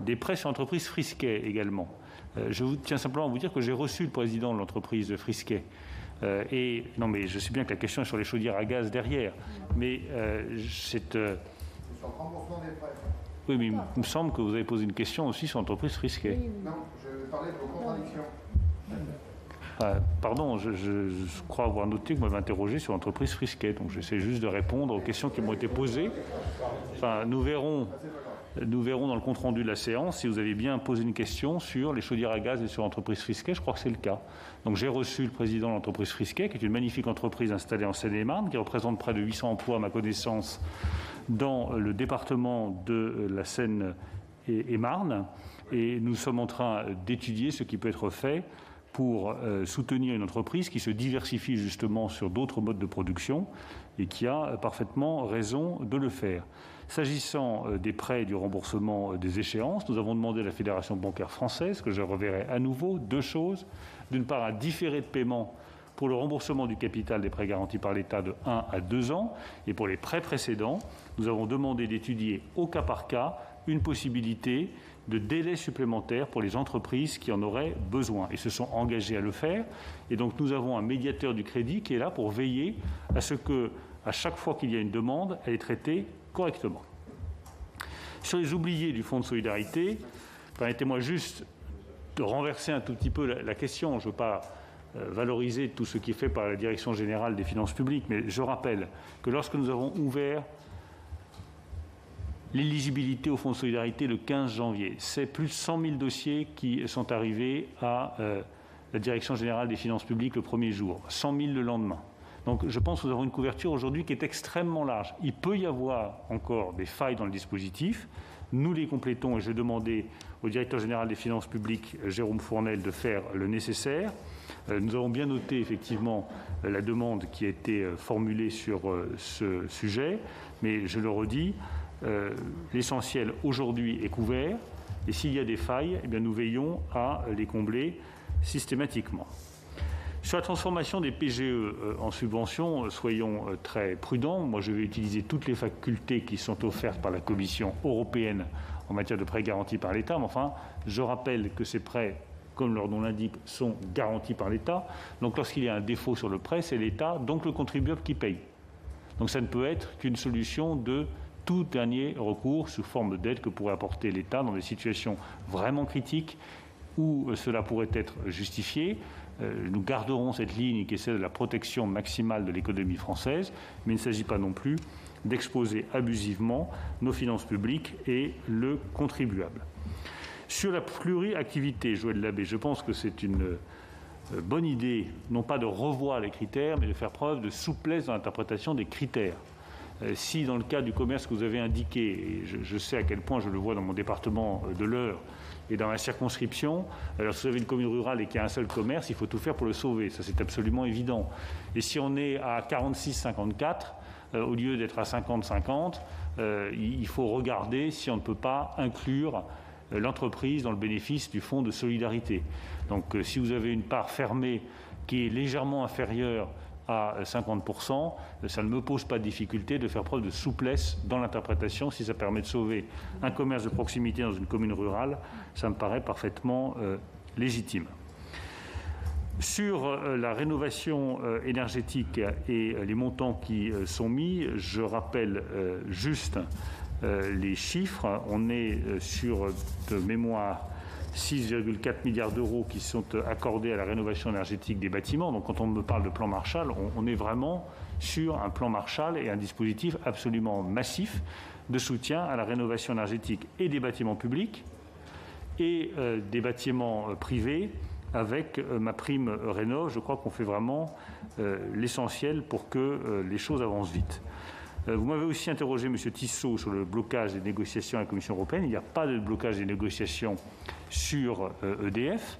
des prêts sur entreprises Frisquet également. Je tiens simplement à vous dire que j'ai reçu le président de l'entreprise Frisquet. Non, mais je sais bien que la question est sur les chaudières à gaz derrière. Mais c'est... Sur le remboursement des prêts. Oui, mais il me semble que vous avez posé une question aussi sur l'entreprise Frisquet. Non, je parlais de vos contradictions. Pardon, je crois avoir noté que vous m'avez interrogé sur l'entreprise Frisquet. Donc j'essaie juste de répondre aux questions qui m'ont été posées. Enfin, nous verrons dans le compte-rendu de la séance si vous avez bien posé une question sur les chaudières à gaz et sur l'entreprise Frisquet. Je crois que c'est le cas. Donc j'ai reçu le président de l'entreprise Frisquet, qui est une magnifique entreprise installée en Seine-et-Marne, qui représente près de 800 emplois à ma connaissance dans le département de la Seine-et-Marne. Et nous sommes en train d'étudier ce qui peut être fait pour soutenir une entreprise qui se diversifie justement sur d'autres modes de production et qui a parfaitement raison de le faire. S'agissant des prêts et du remboursement des échéances, nous avons demandé à la Fédération bancaire française, que je reverrai à nouveau, deux choses. D'une part, un différé de paiement pour le remboursement du capital des prêts garantis par l'État de 1 à 2 ans. Et pour les prêts précédents, nous avons demandé d'étudier au cas par cas une possibilité de délai supplémentaire pour les entreprises qui en auraient besoin et se sont engagées à le faire. Et donc nous avons un médiateur du crédit qui est là pour veiller à ce que, à chaque fois qu'il y a une demande, elle est traitée correctement. Sur les oubliés du Fonds de solidarité, permettez-moi juste de renverser un tout petit peu la question. Je ne veux pas valoriser tout ce qui est fait par la Direction générale des finances publiques, mais je rappelle que lorsque nous avons ouvert l'éligibilité au Fonds de solidarité le 15 janvier, c'est plus de 100 000 dossiers qui sont arrivés à la Direction générale des finances publiques le premier jour, 100 000 le lendemain. Donc je pense que nous avons une couverture aujourd'hui qui est extrêmement large. Il peut y avoir encore des failles dans le dispositif. Nous les complétons et j'ai demandé au directeur général des finances publiques, Jérôme Fournel, de faire le nécessaire. Nous avons bien noté effectivement la demande qui a été formulée sur ce sujet, mais je le redis, l'essentiel aujourd'hui est couvert et s'il y a des failles, eh bien, nous veillons à les combler systématiquement. Sur la transformation des PGE en subventions, soyons très prudents. Moi, je vais utiliser toutes les facultés qui sont offertes par la Commission européenne en matière de prêts garantis par l'État. Mais enfin, je rappelle que ces prêts, comme leur nom l'indique, sont garantis par l'État. Donc lorsqu'il y a un défaut sur le prêt, c'est l'État, donc le contribuable qui paye. Donc ça ne peut être qu'une solution de tout dernier recours sous forme d'aide que pourrait apporter l'État dans des situations vraiment critiques où cela pourrait être justifié. Nous garderons cette ligne qui est celle de la protection maximale de l'économie française, mais il ne s'agit pas non plus d'exposer abusivement nos finances publiques et le contribuable. Sur la pluriactivité, Joël Labbé, je pense que c'est une bonne idée, non pas de revoir les critères, mais de faire preuve de souplesse dans l'interprétation des critères. Si dans le cas du commerce que vous avez indiqué, et je sais à quel point je le vois dans mon département de l'Eure et dans ma circonscription, alors si vous avez une commune rurale et qu'il y a un seul commerce, il faut tout faire pour le sauver, ça c'est absolument évident. Et si on est à 46-54, au lieu d'être à 50-50, il faut regarder si on ne peut pas inclure l'entreprise dans le bénéfice du fonds de solidarité. Donc si vous avez une part fermée qui est légèrement inférieur à 50%, ça ne me pose pas de difficulté de faire preuve de souplesse dans l'interprétation. Si ça permet de sauver un commerce de proximité dans une commune rurale, ça me paraît parfaitement légitime. Sur la rénovation énergétique et les montants qui sont mis, je rappelle juste les chiffres. On est sur de mémoire 6,4 milliards d'euros qui sont accordés à la rénovation énergétique des bâtiments. Donc quand on me parle de plan Marshall, on est vraiment sur un plan Marshall et un dispositif absolument massif de soutien à la rénovation énergétique et des bâtiments publics et des bâtiments privés. Avec ma prime Rénov', je crois qu'on fait vraiment l'essentiel pour que les choses avancent vite. Vous m'avez aussi interrogé, M. Tissot, sur le blocage des négociations à la Commission européenne. Il n'y a pas de blocage des négociations sur EDF.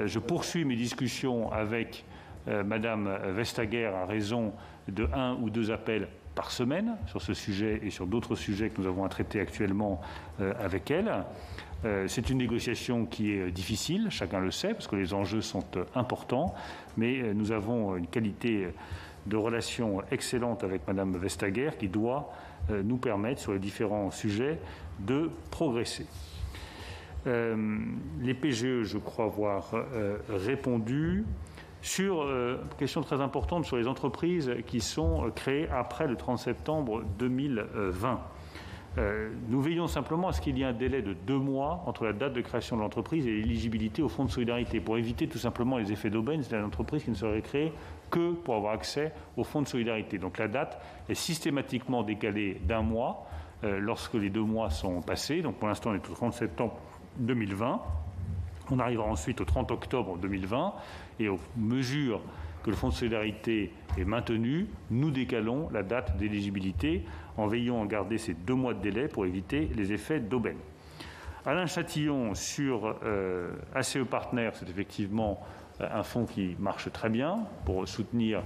Je poursuis mes discussions avec Mme Vestager à raison de 1 ou 2 appels par semaine sur ce sujet et sur d'autres sujets que nous avons à traiter actuellement avec elle. C'est une négociation qui est difficile, chacun le sait, parce que les enjeux sont importants, mais nous avons une qualité de relation excellente avec Mme Vestager qui doit nous permettre, sur les différents sujets, de progresser. Les PGE, je crois avoir répondu. Sur une question très importante sur les entreprises qui sont créées après le 30 septembre 2020. Nous veillons simplement à ce qu'il y ait un délai de 2 mois entre la date de création de l'entreprise et l'éligibilité au fonds de solidarité pour éviter tout simplement les effets d'aubaine. C'est une entreprise qui ne serait créée que pour avoir accès au fonds de solidarité. Donc la date est systématiquement décalée d'1 mois lorsque les 2 mois sont passés. Donc pour l'instant, on est au 30 septembre 2020. On arrivera ensuite au 30 octobre 2020 et aux mesures que le fonds de solidarité est maintenu, nous décalons la date d'éligibilité en veillant à garder ces 2 mois de délai pour éviter les effets d'aubaine. Alain Châtillon sur ACE Partners, c'est effectivement un fonds qui marche très bien pour soutenir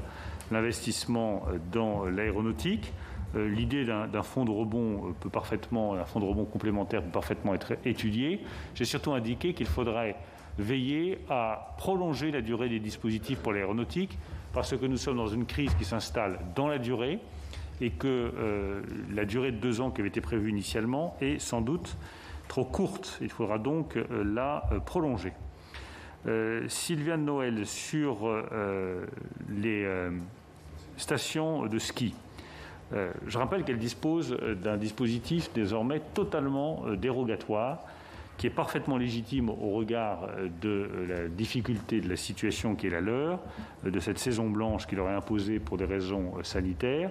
l'investissement dans l'aéronautique. L'idée d'un fonds de rebond peut parfaitement, un fonds de rebond complémentaire peut parfaitement être étudié. J'ai surtout indiqué qu'il faudrait veiller à prolonger la durée des dispositifs pour l'aéronautique parce que nous sommes dans une crise qui s'installe dans la durée et que la durée de 2 ans qui avait été prévue initialement est sans doute trop courte. Il faudra donc la prolonger. Sylviane Noël sur les stations de ski. Je rappelle qu'elle dispose d'un dispositif désormais totalement dérogatoire qui est parfaitement légitime au regard de la difficulté de la situation qui est la leur, de cette saison blanche qui leur est imposée pour des raisons sanitaires.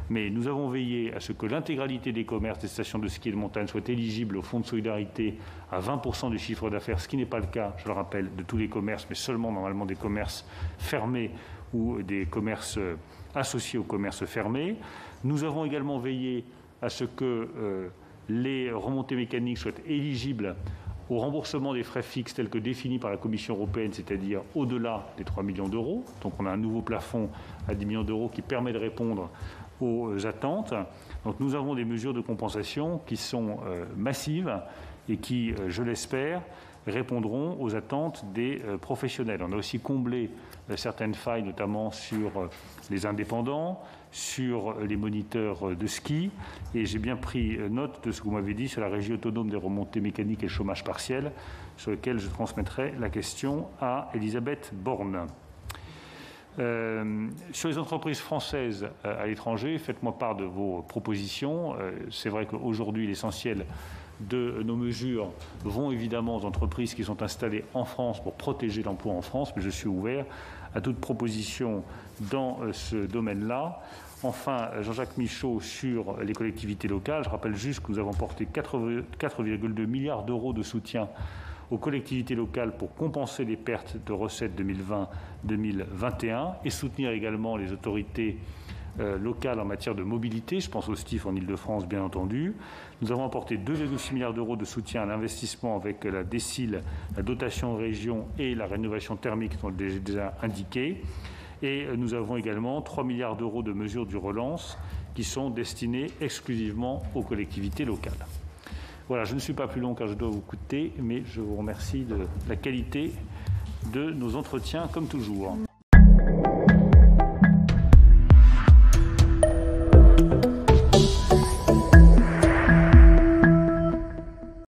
Mais nous avons veillé à ce que l'intégralité des commerces des stations de ski et de montagne soient éligibles au fonds de solidarité à 20% du chiffre d'affaires, ce qui n'est pas le cas, je le rappelle, de tous les commerces, mais seulement normalement des commerces fermés ou des commerces associés aux commerces fermés. Nous avons également veillé à ce que les remontées mécaniques soient éligibles au remboursement des frais fixes tels que définis par la Commission européenne, c'est-à-dire au-delà des 3 millions d'euros. Donc on a un nouveau plafond à 10 millions d'euros qui permet de répondre aux attentes. Donc nous avons des mesures de compensation qui sont massives et qui, je l'espère, répondront aux attentes des professionnels. On a aussi comblé certaines failles, notamment sur les indépendants, sur les moniteurs de ski. Et j'ai bien pris note de ce que vous m'avez dit sur la régie autonome des remontées mécaniques et le chômage partiel, sur lequel je transmettrai la question à Elisabeth Borne. Sur les entreprises françaises à l'étranger, faites-moi part de vos propositions. C'est vrai qu'aujourd'hui, l'essentiel de nos mesures vont évidemment aux entreprises qui sont installées en France pour protéger l'emploi en France, mais je suis ouvert à toute proposition dans ce domaine-là. Enfin, Jean-Jacques Michaud sur les collectivités locales. Je rappelle juste que nous avons porté 4,2 milliards d'euros de soutien aux collectivités locales pour compenser les pertes de recettes 2020-2021 et soutenir également les autorités locales en matière de mobilité. Je pense au STIF en Ile-de-France, bien entendu. Nous avons apporté 2,6 milliards d'euros de soutien à l'investissement avec la DSIL, la dotation aux régions et la rénovation thermique dont j'ai déjà indiqué. Et nous avons également 3 milliards d'euros de mesures du relance qui sont destinées exclusivement aux collectivités locales. Voilà, je ne suis pas plus long car je dois vous coûter, mais je vous remercie de la qualité de nos entretiens comme toujours.